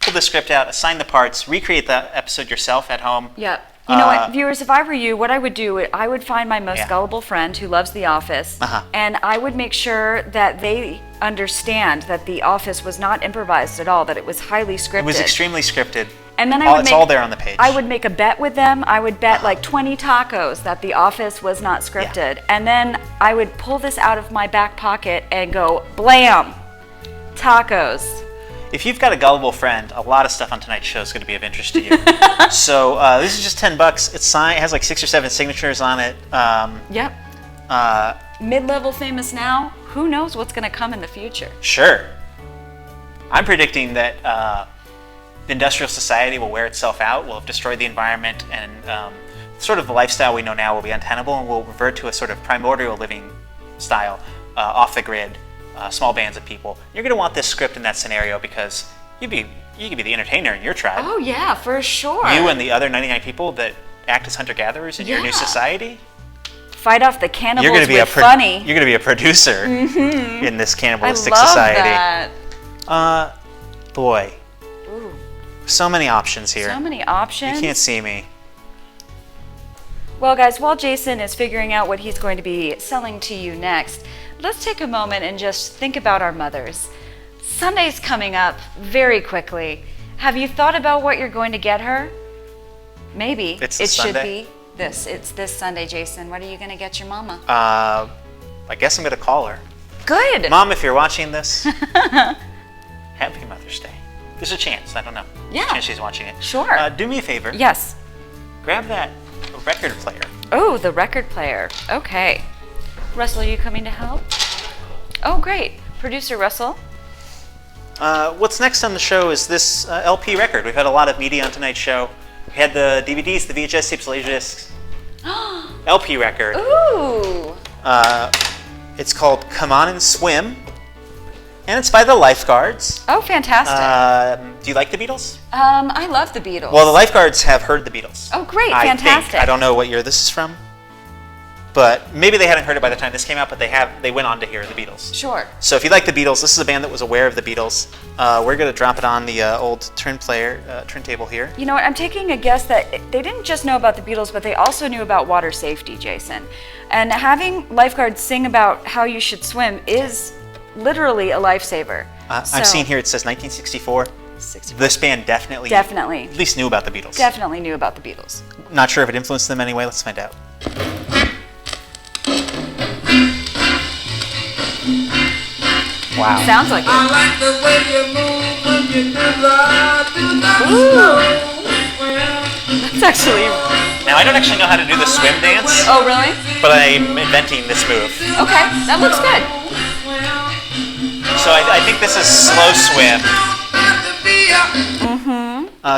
Pull the script out. Assign the parts. Recreate the episode yourself at home. Yep. You know what, viewers, if I were you, what I would do, I would find my most Yeah. gullible friend who loves The Office, and I would make sure that they understand that The Office was not improvised at all, that it was highly scripted. It was extremely scripted. And then I would it's all there on the page. I would make a bet with them. I would bet like 20 tacos that The Office was not scripted. And then I would pull this out of my back pocket and go, blam, tacos. If you've got a gullible friend, a lot of stuff on tonight's show is going to be of interest to you. So this is just $10. It's signed. It has like 6 or 7 signatures on it. Yep. Mid-level famous now. Who knows what's going to come in the future? Sure. I'm predicting that the industrial society will wear itself out, will have destroyed the environment, and sort of the lifestyle we know now will be untenable, and we'll revert to a sort of primordial living style, off the grid. Small bands of people. You're going to want this script in that scenario because you could be the entertainer in your tribe. Oh yeah, for sure. You and the other 99 people that act as hunter-gatherers in your new Yeah. society. Fight off the cannibals You're going to be with funny. You're going to be a producer in this I cannibalistic love society. that. Boy, Ooh, so many options here. so many options. You can't see me. Well, guys, while Jason is figuring out what he's going to be selling to you next, let's take a moment and just think about our mothers. Sunday's coming up very quickly. Have you thought about what you're going to get her? Maybe. It's it this should Sunday? be this. It's this Sunday, Jason. What are you going to get your mama? I guess I'm going to call her. Good. Mom, if you're watching this, happy Mother's Day. There's a chance. I don't know. Yeah. There's a chance she's watching it. Sure. Do me a favor. Yes. Grab that record player. Oh, the record player. Okay. Russell, are you coming to help? Oh, great. Producer Russell. What's next on the show is this LP record. We've had a lot of media on tonight's show. We had the DVDs, the VHS tapes, Laserdiscs. LP record. Ooh. It's called Come On and Swim, and it's by the Lifeguards. Oh, fantastic. Do you like the Beatles? I love the Beatles. Well, the Lifeguards have heard the Beatles. Oh, great, I fantastic. think. I don't know what year this is from, but maybe they hadn't heard it by the time this came out, but they went on to hear the Beatles. Sure. So if you like the Beatles, this is a band that was aware of the Beatles. We're going to drop it on the old turntable here. You know what? I'm taking a guess that they didn't just know about the Beatles, but they also knew about water safety, Jason. And having lifeguards sing about how you should swim is literally a lifesaver. I'm seeing here it says 1964. 64. This band definitely at least knew about the Beatles. Definitely knew about the Beatles. Not sure if it influenced them anyway. Let's find out. Wow. Sounds like it. I like the way you move when you do the Ooh. That's actually. Now, I don't actually know how to do the swim dance, Oh, really? but I'm inventing this move. Okay, that looks good. So I think this is slow swim.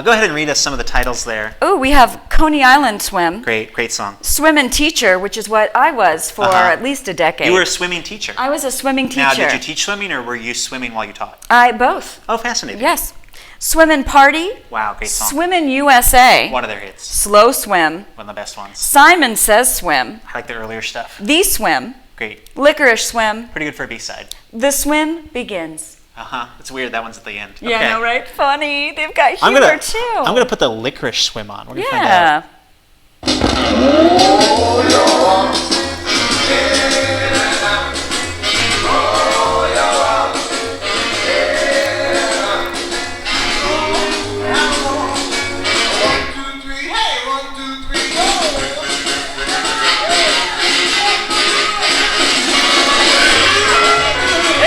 Go ahead and read us some of the titles there. Oh, we have Coney Island Swim, Great song. Swim and Teacher, which is what I was for at least a decade. You were a swimming teacher. I was a swimming teacher. Now, did you teach swimming, or were you swimming while you taught? Both. Oh, fascinating. Yes. Swim and Party. Wow, great song. Swim in USA. One of their hits. Slow Swim. One of the best ones. Simon Says Swim. I like the earlier stuff. The Swim. Great. Licorice Swim. Pretty good for a B-side. The Swim Begins. It's weird. That one's at the end. Yeah, Okay. I know, right? Funny. They've got humor too. I'm gonna put the Licorice Swim on. We're gonna find out. Yeah.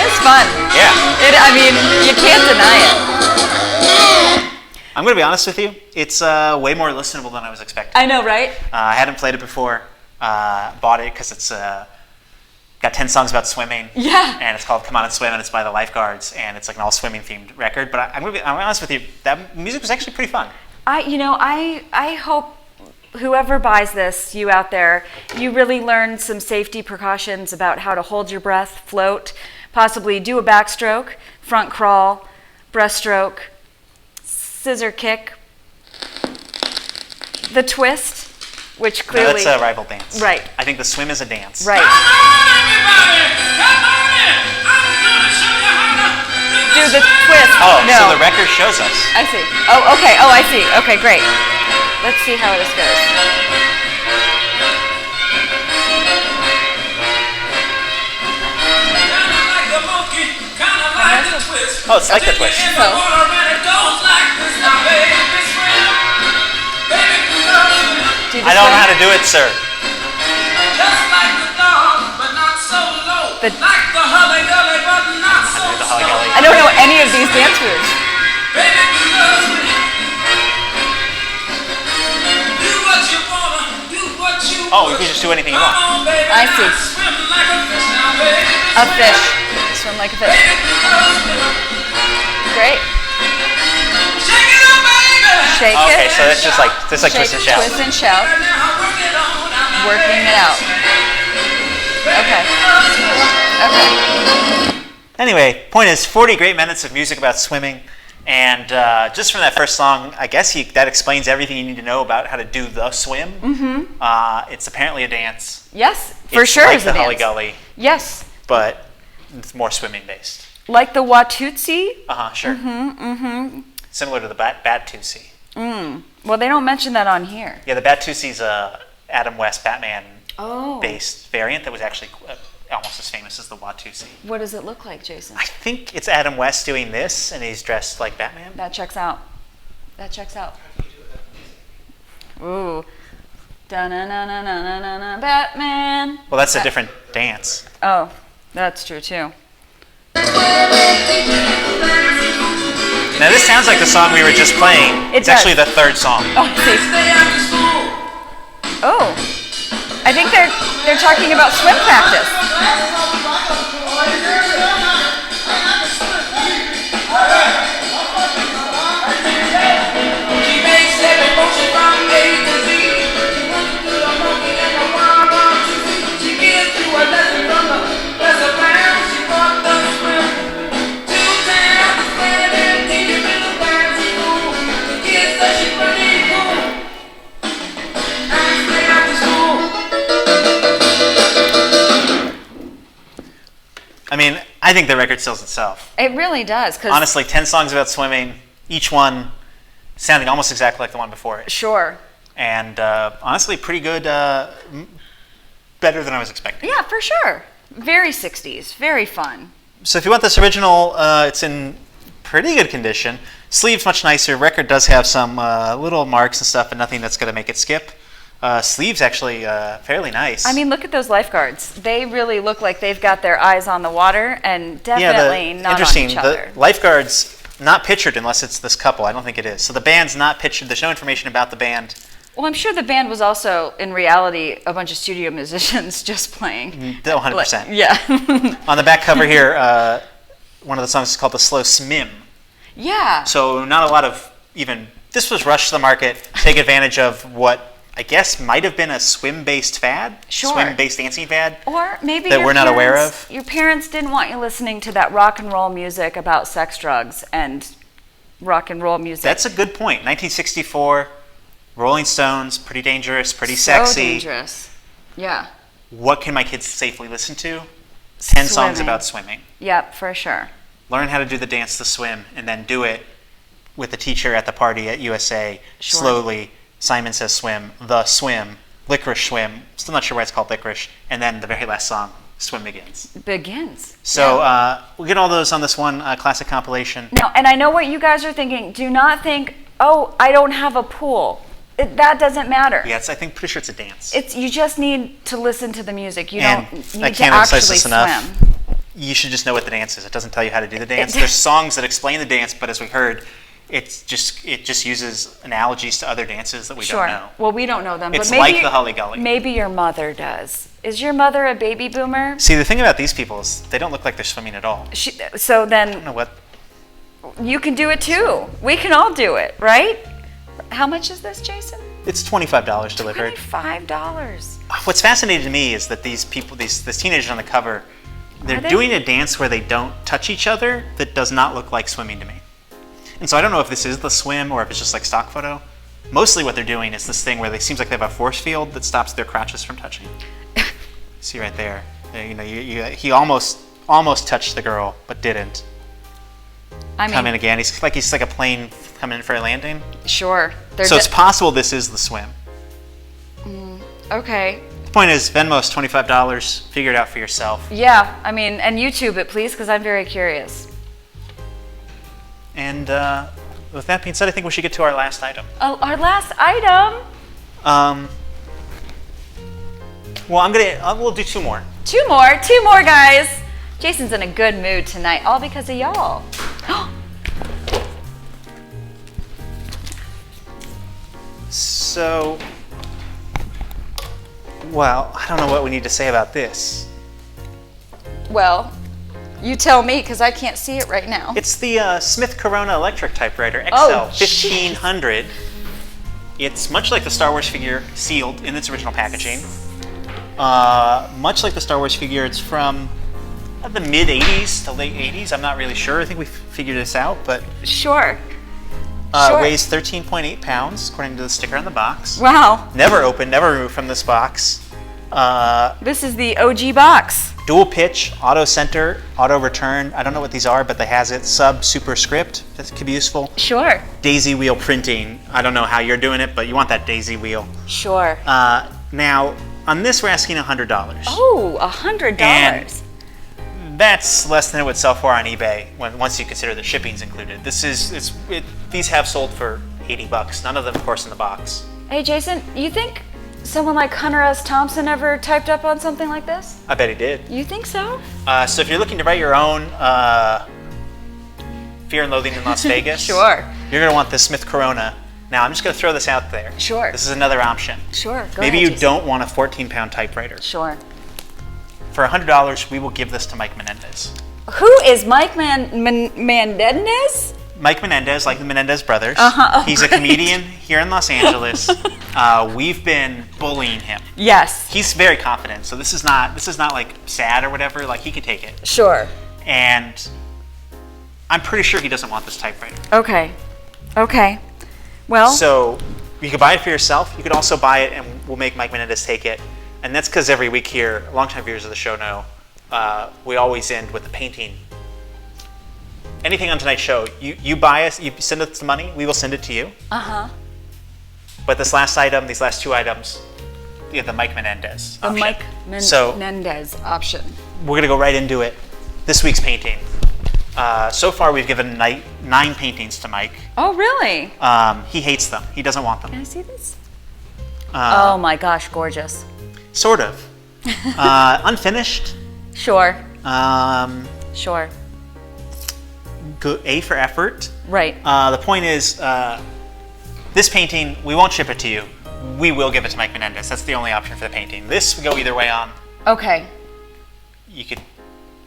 It's fun. Yeah. I mean, you can't deny it. I'm gonna be honest with you. It's way more listenable than I was expecting. I know, right? I hadn't played it before. Bought it because it's got 10 songs about swimming. Yeah. And it's called Come On and Swim, and it's by the Lifeguards, and it's like an all swimming themed record. But I'm honest with you. That music was actually pretty fun. I hope whoever buys this, you out there, you really learn some safety precautions about how to hold your breath, float, possibly do a backstroke, front crawl, breaststroke, scissor kick, the twist, which No, clearly... that's a rival dance. Right. I think the swim is a dance. Right. Do the twist. Oh, no. so the record shows us. I see. Oh, okay. Oh, I see. Okay, great. Let's see how this goes. Oh, it's like the twist. So, I don't know how to do it, sir. The- The Holly Gully. I don't know any of these dance moves. Oh, you can just do anything you want. I see. A fish. Swim like a fish. Great. Shake it. Okay, so that's just like Shake, twist and shout. Twist and shout. Working it out. Okay. Okay. Anyway, point is 40 great minutes of music about swimming. And just from that first song, I guess that explains everything you need to know about how to do the swim. Mm-hmm. It's apparently a dance. Yes, for It's sure. like It's the a Holly dance. Gully, Yes, but it's more swimming based. like the Watusi. Sure. Similar to the Batusi. Well, they don't mention that on here. Yeah, the Batusi's a Adam West Batman Oh. based variant that was actually almost as famous as the Watusi. What does it look like, Jason? I think it's Adam West doing this, and he's dressed like Batman. That checks out. That checks out. Ooh. Da-na-na-na-na-na-na, Batman. Well, that's a different dance. Oh, that's true too. Now, this sounds like the song we were just playing. It It's does. actually the third song. Oh, I see. Oh, I think they're talking about swim practice. I mean, I think the record sells itself. It really does. 'Cause Honestly, 10 songs about swimming, each one sounding almost exactly like the one before it. Sure. And honestly, pretty good, better than I was expecting. Yeah, for sure. Very 60s. Very fun. So if you want this original, it's in pretty good condition. Sleeve's much nicer. Record does have some little marks and stuff, but nothing that's going to make it skip. Sleeve's actually fairly nice. I mean, look at those lifeguards. They really look like they've got their eyes on the water and definitely not on each other. The lifeguards not pictured unless it's this couple. I don't think it is. So the band's not pictured. There's no information about the band. Well, I'm sure the band was also, in reality, a bunch of studio musicians just playing. 100%. Yeah. On the back cover here, one of the songs is called The Slow Swim. Yeah. So not a lot of even, this was rushed to the market, take advantage of what I guess might have been a swim-based fad, Sure. swim-based dancing fad. Or maybe that your we're not aware parents- of. Your parents didn't want you listening to that rock and roll music about sex, drugs, and rock and roll music. That's a good point. 1964, Rolling Stones, pretty dangerous, pretty so sexy. dangerous. Yeah. What can my kids safely listen to? 10 songs Swimming. about swimming. Yep, for sure. Learn how to do the dance to swim, and then do it with the teacher at the party at USA. Sure. Slowly, Simon Says Swim, The Swim, Licorice Swim. Still not sure why it's called Licorice. And then the very last song, Swim Begins. Begins. So Yeah. we'll get all those on this one classic compilation. No, and I know what you guys are thinking. Do not think, oh, I don't have a pool. That doesn't matter. Yeah, I think pretty sure it's a dance. It's you just need to listen to the music. You And don't I need to can't emphasize actually this swim. enough. You should just know what the dance is. It doesn't tell you how to do the dance. There's songs that explain the dance, but as we heard, it just uses analogies to other dances that we Sure. don't know. Well, we don't know them, It's but maybe like the Holly Golly. Maybe your mother does. Is your mother a baby boomer? See, the thing about these people is they don't look like they're swimming at all. So I don't then know what. you can do it too. We can all do it, right? How much is this, Jason? It's $25 delivered. $25. What's fascinating to me is that these people, these teenagers on the cover, they're Are they? doing a dance where they don't touch each other that does not look like swimming to me. And so I don't know if this is the swim or if it's just like stock photo. Mostly what they're doing is this thing where it seems like they have a force field that stops their crotches from touching. See right there. He almost touched the girl, but didn't. I mean, Come in again. He's like a plane coming in for a landing. sure. They're So it's possible this is the swim. okay. The point is, Venmo's $25. Figure it out for yourself. Yeah, I mean, and YouTube it, please, because I'm very curious. And with that being said, I think we should get to our last item. Oh, our last item. Well, we'll do two more. Two more, guys. Jason's in a good mood tonight, all because of y'all. So, well, I don't know what we need to say about this. Well, you tell me, because I can't see it right now. It's the Smith Corona electric typewriter XL Oh, 1500. It's much like the Star Wars figure, sealed in its original packaging. Much like the Star Wars figure, it's from the mid 80s to late 80s. I'm not really sure. I think we figured this out, but Sure. Sure. weighs 13.8 pounds, according to the sticker on the box. Wow. Never opened, never removed from this box. This is the OG box. Dual pitch, auto center, auto return. I don't know what these are, but they has it. Sub superscript. That could be useful. Sure. Daisy wheel printing. I don't know how you're doing it, but you want that daisy wheel. Sure. Now, on this, we're asking $100. Oh, $100. And that's less than it would sell for on eBay once you consider the shipping's included. These have sold for $80. None of them, of course, in the box. Hey, Jason, you think someone like Hunter S. Thompson ever typed up on something like this? I bet he did. You think so? So if you're looking to write your own Fear and Loathing in Las Vegas, Sure. you're going to want the Smith Corona. Now, I'm just going to throw this out there. Sure. This is another option. Sure. Go Maybe ahead, you Jason. don't want a 14-pound typewriter. Sure. For $100, we will give this to Mike Menendez. Who is Mike Menendez? Mike Menendez, like the Menendez brothers. Oh, He's a great. comedian here in Los Angeles. We've been bullying him. Yes. He's very confident, so this is not like sad or whatever. Like, he could take it. Sure. And I'm pretty sure he doesn't want this typewriter. Okay. Okay. Well, So you could buy it for yourself. You could also buy it, and we'll make Mike Menendez take it. And that's because every week here, longtime viewers of the show know, we always end with a painting. Anything on tonight's show, you buy us, you send us the money, we will send it to you. But this last item, these last two items, you have the Mike Menendez The option. Mike So Menendez option. we're going to go right into it. This week's painting. So far, we've given 9 paintings to Mike. Oh, really? He hates them. He doesn't want them. Can I see this? Oh my gosh, gorgeous. Sort of. Unfinished. Sure, Um, sure. good, A for effort. Right. The point is, this painting, we won't ship it to you. We will give it to Mike Menendez. That's the only option for the painting. This would go either way on. Okay. You could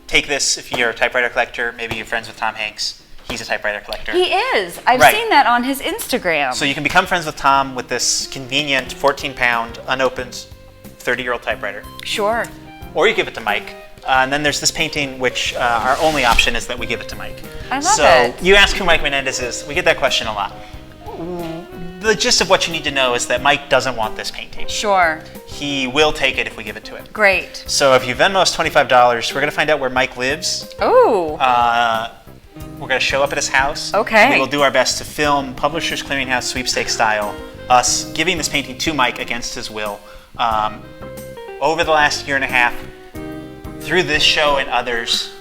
take this if you're a typewriter collector. Maybe you're friends with Tom Hanks. He's a typewriter collector. He is. I've Right. seen that on his Instagram. So you can become friends with Tom with this convenient 14-pound, unopened, 30-year-old typewriter. Sure. Or you give it to Mike. And then there's this painting, which our only option is that we give it to Mike. I love so it. you ask who Mike Menendez is. We get that question a lot. The gist of what you need to know is that Mike doesn't want this painting. Sure. He will take it if we give it to him. Great. So if you Venmo us $25, we're going to find out where Mike lives. Ooh. We're going to show up at his house. Okay. We will do our best to film Publishers Clearinghouse sweepstakes style, us giving this painting to Mike against his will. Over the last year and a half, through this show and others,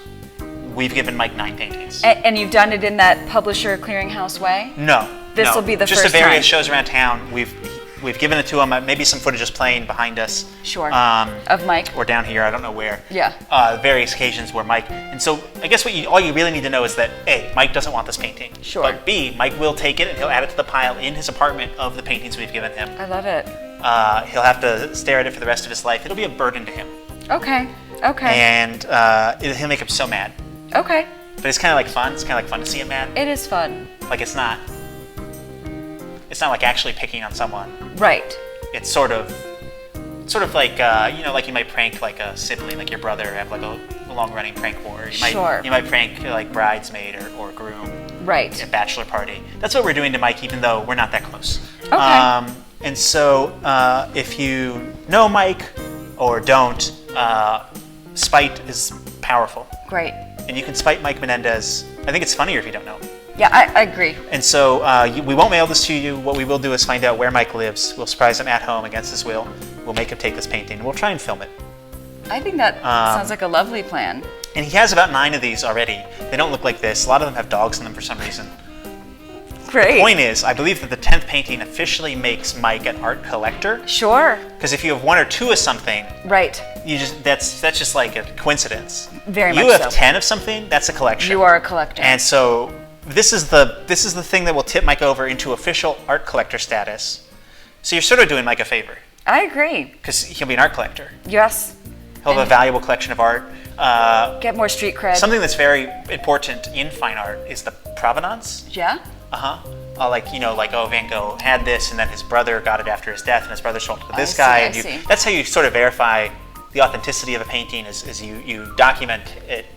we've given Mike 9 paintings. And you've done it in that publisher clearinghouse way? No. This no. will be the just first at various time. shows around town. We've given it to him. Maybe some footage is playing behind us. Sure. Of Mike? Or down here, I don't know where. Yeah. Various occasions where Mike. And so I guess all you really need to know is that A, Mike doesn't want this painting. Sure. But B, Mike will take it and he'll add it to the pile in his apartment of the paintings we've given him. I love it. He'll have to stare at it for the rest of his life. It'll be a burden to him. Okay. Okay. And he'll make him so mad. Okay. But it's kind of like fun. It's kind of like fun to see him mad. It is fun. Like it's not like actually picking on someone. Right. It's sort of like like you might prank like a sibling, like your brother, have like a long-running prank war. Sure. You might prank like bridesmaid or groom Right. at bachelor party. That's what we're doing to Mike, even though we're not that close. Okay. And so if you know Mike or don't, spite is powerful, Great. and you can spite Mike Menendez. I think it's funnier if you don't know. Yeah, I agree. And so we won't mail this to you. What we will do is find out where Mike lives. We'll surprise him at home against his will. We'll make him take this painting, and we'll try and film it. I think that sounds like a lovely plan. And he has about 9 of these already. They don't look like this. A lot of them have dogs in them for some reason. Great. Point is, I believe that the 10th painting officially makes Mike an art collector. Sure. Because if you have 1 or 2 of something, Right. that's just like a coincidence. Very You much have so. 10 of something, that's a collection. You are a collector. And so this is the thing that will tip Mike over into official art collector status. So you're sort of doing Mike a favor, I agree. because he'll be an art collector. Yes. He'll have a valuable collection of art. Get more street cred. Something that's very important in fine art is the provenance. Yeah? Like Van Gogh had this, and then his brother got it after his death, and his brother sold it to this I guy. see, And I see. that's how you sort of verify the authenticity of a painting is you document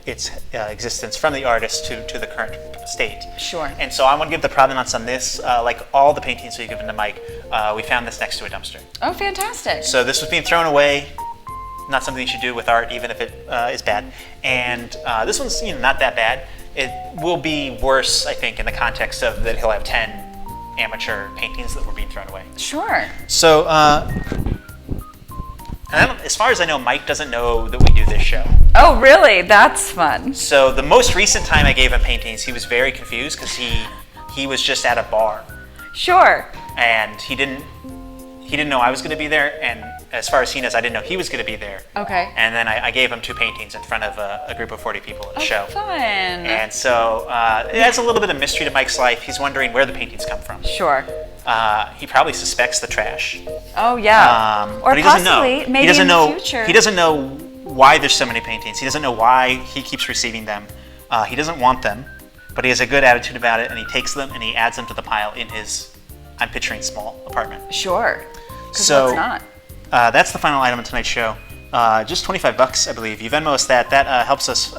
its existence from the artist to the current state. Sure. And so I want to give the provenance on this. Like all the paintings we've given to Mike, we found this next to a dumpster. Oh, fantastic. So this was being thrown away. Not something you should do with art, even if it is bad. And this one's not that bad. It will be worse, I think, in the context of that he'll have 10 amateur paintings that were being thrown away. Sure. So, as far as I know, Mike doesn't know that we do this show. Oh, really? That's fun. So the most recent time I gave him paintings, he was very confused because he was just at a bar Sure. and he didn't know I was going to be there, and as far as he knows, I didn't know he was going to be there. Okay. And then I gave him 2 paintings in front of a group of 40 people at a show. Fun. And so it adds a little bit of mystery to Mike's life. He's wondering where the paintings come from. Sure. He probably suspects the trash. Oh, yeah. Or but he doesn't possibly, know. maybe he doesn't in know, the future. He doesn't know why there's so many paintings. He doesn't know why he keeps receiving them. He doesn't want them, but he has a good attitude about it, and he takes them and he adds them to the pile in his, I'm picturing, small apartment. Sure. 'Cause So let's not. that's the final item of tonight's show. Just $25, I believe. You Venmo us that. That helps us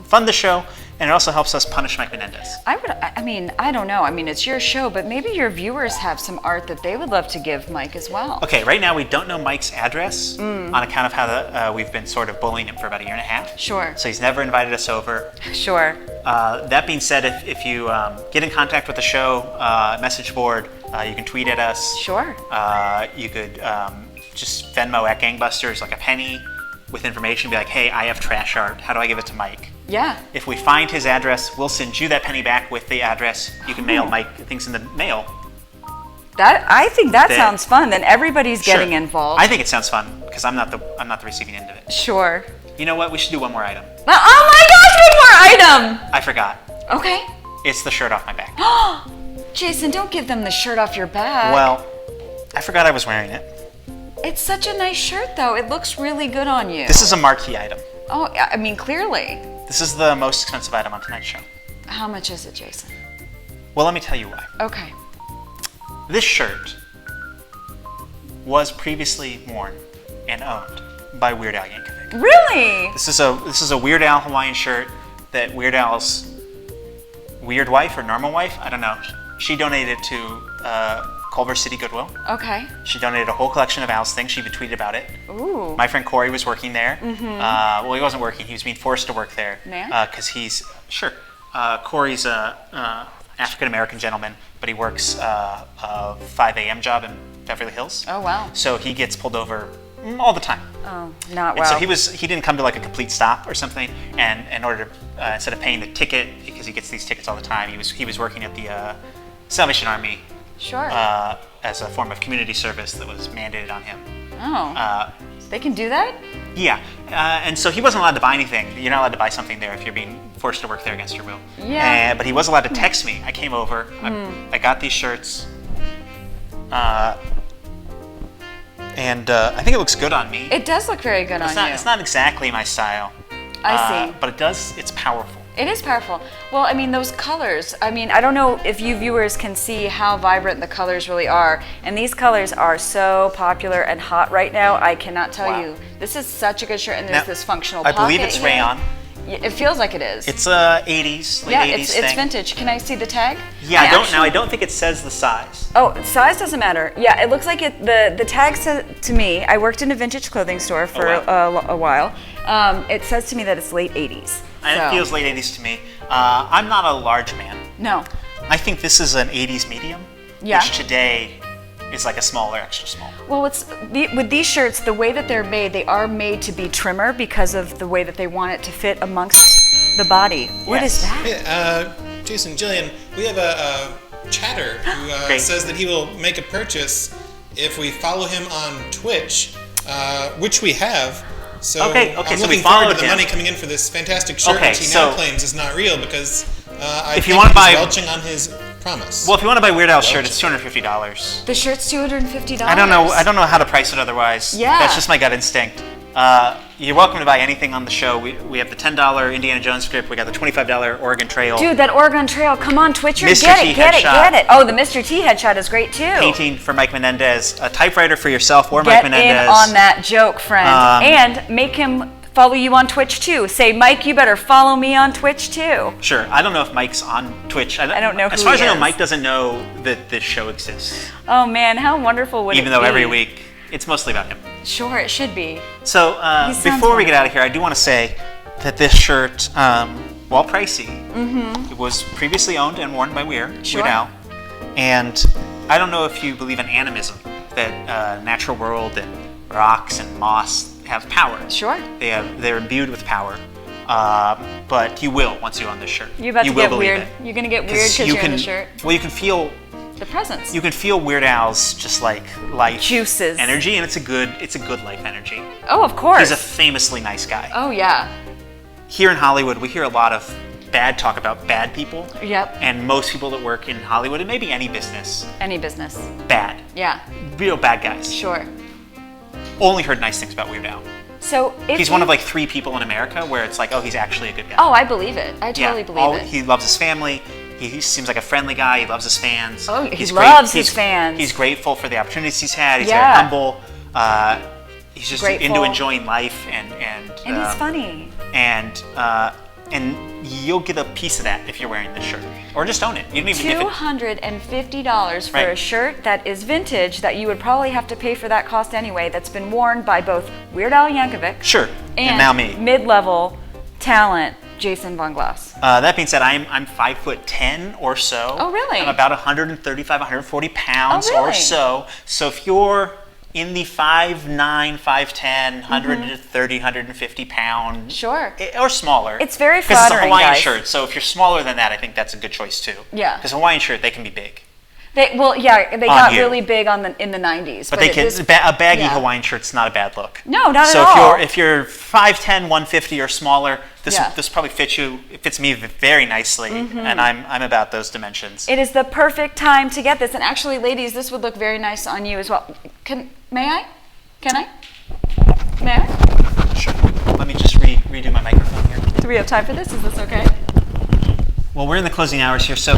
fund the show. And it also helps us punish Mike Menendez. I don't know. I mean, it's your show, but maybe your viewers have some art that they would love to give Mike as well. Okay, right now we don't know Mike's address on account of how we've been sort of bullying him for about a year and a half. Sure. So he's never invited us over. Sure. That being said, if you get in contact with the show message board, you can tweet at us. Sure. You could just Venmo at Gangbusters like a penny with information. Be like, hey, I have trash art. How do I give it to Mike? Yeah. If we find his address, we'll send you that penny back with the address. You can mail Mike things in the mail. I think that sounds fun. Then everybody's getting Sure. involved. I think it sounds fun because I'm not the receiving end of it. Sure. You know what? We should do one more item. Oh my gosh, one more item! I forgot. Okay. It's the shirt off my back. Jason, don't give them the shirt off your back. Well, I forgot I was wearing it. It's such a nice shirt, though. It looks really good on you. This is a marquee item. Oh, I mean, clearly. This is the most expensive item on tonight's show. How much is it, Jason? Well, let me tell you why. Okay. This shirt was previously worn and owned by Weird Al Yankovic. Really? This is a Weird Al Hawaiian shirt that Weird Al's weird wife or normal wife, I don't know. She donated to Culver City Goodwill. Okay. She donated a whole collection of Al's things. She even tweeted about it. Ooh. My friend Corey was working there. Well, he wasn't working. He was being forced to work there. Yeah? Because Corey's a African American gentleman, but he works a 5 a.m. job in Beverly Hills. Oh, wow. So he gets pulled over all the time. Oh, not And well. so he didn't come to like a complete stop or something. And in order to instead of paying the ticket, because he gets these tickets all the time, he was working at the Salvation Army. Sure. As a form of community service that was mandated on him. Oh. They can do that? Yeah, and so he wasn't allowed to buy anything. You're not allowed to buy something there if you're being forced to work there against your will. Yeah. But he was allowed to text me. I came over. I got these shirts. And I think it looks good on me. It does look very good on you. It's not exactly my style. I see. But it's powerful. It is powerful. Well, I mean, those colors, I don't know if you viewers can see how vibrant the colors really are. And these colors are so popular and hot right now, I cannot tell Wow. you. This is such a good shirt, and there's Now, this functional I pocket believe it's here. rayon. It feels like it is. It's a 80s, late yeah, 80s it's thing. vintage. Can I see the tag? Yeah, I don't think it says the size. Oh, size doesn't matter. Yeah, it looks like the tag said to me, I worked in a vintage clothing store for a while. It says to me that it's late 80s. And So- it feels late 80s to me. I'm not a large man. No. I think this is an 80s medium, Yeah. which today is like a small or extra small. Well, with these shirts, the way that they're made, they are made to be trimmer because of the way that they want it to fit amongst the body. What is Yes. that? Hey, Jason, Jillian, we have a chatter who Great. says that he will make a purchase if we follow him on Twitch, which we have. So Okay, I'm so we looking forward followed to the him. money coming in for this fantastic shirt, Okay, which he so- now claims is not real because I If you think wanna he's buy- welching on his promise. Well, if you want to buy Weird Al's shirt, it's $250. The shirt's $250. I don't know how to price it otherwise. Yeah. That's just my gut instinct. You're welcome to buy anything on the show. We have the $10 Indiana Jones script. We got the $25 Oregon Trail Dude, that Oregon Trail, come on, Twitcher, Mr. get T it, get it, headshot. get it. Oh, the Mr. T headshot is great too. painting for Mike Menendez, a typewriter for yourself or Mike Get Menendez. in on that joke, friend. And make him follow you on Twitch too. Say, Mike, you better follow me on Twitch too. Sure. I don't know if Mike's on Twitch. I don't know As who far as he I know, is. Mike doesn't know that this show exists. Oh man, how wonderful would it be? Even though every week it's mostly about him. Sure, it should be. So He sounds before we get out of here, I do want to say that this shirt, while pricey, it was previously owned and worn by Weird Sure. Al. And I don't know if you believe in animism, that natural world and rocks and moss have power. Sure. They're imbued with power. But you will once you own this shirt. You're about you to will get believe weird. it. You're gonna get weird because you're in the shirt. Well, you can feel The presence. Weird Al's just like life Juices. energy, and it's a good life energy. Oh, of course. He's a famously nice guy. Oh yeah. Here in Hollywood, we hear a lot of bad talk about bad people. Yep. And most people that work in Hollywood, and maybe any business, Any business. bad. Yeah. Real bad guys. Sure. Only heard nice things about Weird Al. So if He's one you- of like 3 people in America where it's like, oh, he's actually a good guy. Oh, I believe it. I totally believe it. He loves his family. He seems like a friendly guy. He loves his fans. Oh, he He's loves his fans. He's grateful for the opportunities he's had. He's Yeah. very humble. He's just Grateful. into enjoying life and And he's funny. And and you'll get a piece of that if you're wearing this shirt, or just own it. You don't even if it, $250 for Right. a shirt that is vintage that you would probably have to pay for that cost anyway. That's been worn by both Weird Al Yankovic sure, and now me. mid-level talent Jason Von Glass. That being said, I'm 5'10" or so. Oh, really? I'm about 135, 140 pounds Oh, really? or so. So if you're in the 5'9", 5'10", 130, 150 pound, Sure. or smaller. It's very because it's a flattering, Hawaiian guys. shirt. So if you're smaller than that, I think that's a good choice too. Yeah. Because Hawaiian shirt, they can be big. They On got you. really big in the 90s. But they can. this- A baggy yeah. Hawaiian shirt's not a bad look. No, not so at all. if you're 5'10", 150 or smaller, this Yeah. this probably fits you. It fits me very nicely, and I'm about those dimensions. It is the perfect time to get this. And actually, ladies, this would look very nice on you as well. May I? Can I? May I? Sure. Let me just redo my microphone here. Do we have time for this? Is this okay? Well, we're in the closing hours here, so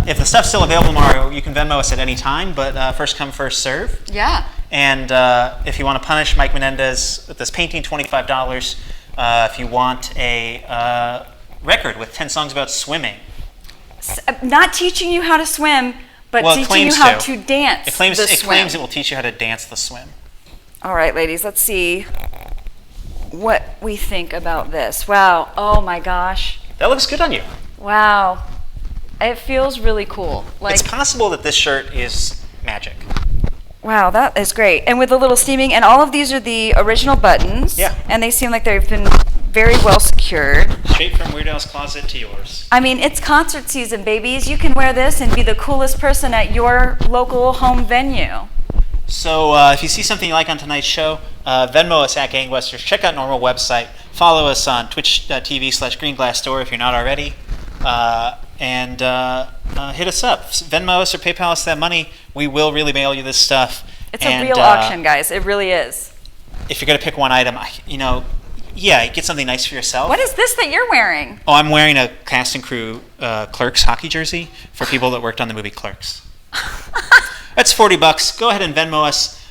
if the stuff's still available tomorrow, you can Venmo us at any time, but first come, first serve. Yeah. And if you want to punish Mike Menendez with this painting, $25. If you want a record with 10 songs about swimming. Not teaching you how to swim, but Well, it teaching you claims how to. to dance It claims the it swim. claims it will teach you how to dance the swim. All right, ladies, let's see what we think about this. Wow. Oh my gosh. That looks good on you. Wow. It feels really cool. Like, It's possible that this shirt is magic. wow, that is great. And with a little steaming, and all of these are the original buttons. Yeah. And they seem like they've been very well secured. Straight from Weird Al's closet to yours. I mean, it's concert season, babies. You can wear this and be the coolest person at your local home venue. So if you see something you like on tonight's show, Venmo us at Gangbusters. Check out Normal website. Follow us on twitch.tv/greenglassstore if you're not already. And hit us up. Venmo us or PayPal us that money. We will really mail you this stuff. It's And, a real auction, guys. It really is. If you're going to pick one item, get something nice for yourself. What is this that you're wearing? Oh, I'm wearing a cast and crew Clerks hockey jersey for people that worked on the movie Clerks. That's $40. Go ahead and Venmo us.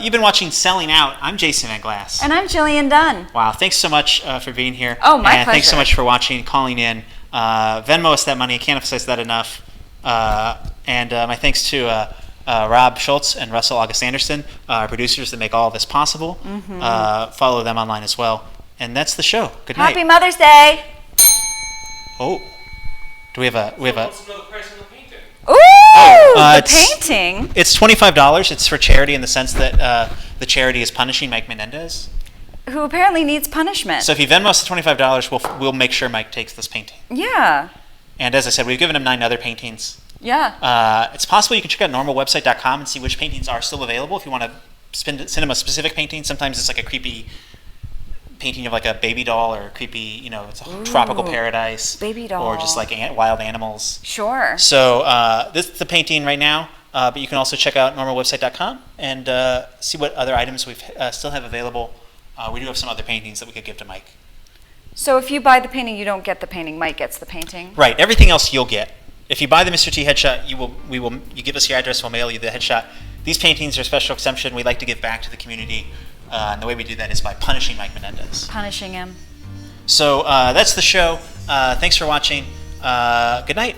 You've been watching Selling Out. I'm Jason Van Glass. And I'm Jillian Dunn. Wow, thanks so much for being here. Oh, my And thanks so pleasure. much for watching, calling in. Venmo us that money. I can't emphasize that enough. And my thanks to Rob Schultz and Russell August Anderson, our producers that make all of this possible. Follow them online as well. And that's the show. Good night. Happy Mother's Day. Oh, do we have a? What's the price on the painting? Ooh, the it's- painting. It's $25. It's for charity in the sense that the charity is punishing Mike Menendez. Who apparently needs punishment. So if you Venmo us the $25, we'll make sure Mike takes this painting. Yeah. And as I said, we've given him 9 other paintings. Yeah. It's possible you can check out normalwebsite.com and see which paintings are still available. If you want to send him a specific painting, sometimes it's like a creepy painting of like a baby doll, or a creepy, it's a tropical paradise. Baby doll. Or just like wild animals. Sure. So this is the painting right now, but you can also check out normalwebsite.com and see what other items we still have available. We do have some other paintings that we could give to Mike. So if you buy the painting, you don't get the painting. Mike gets the painting. Right. Everything else you'll get. If you buy the Mr. T headshot, you give us your address, we'll mail you the headshot. These paintings are a special exemption. We like to give back to the community, and the way we do that is by punishing Mike Menendez. Punishing him. So that's the show. Thanks for watching. Good night.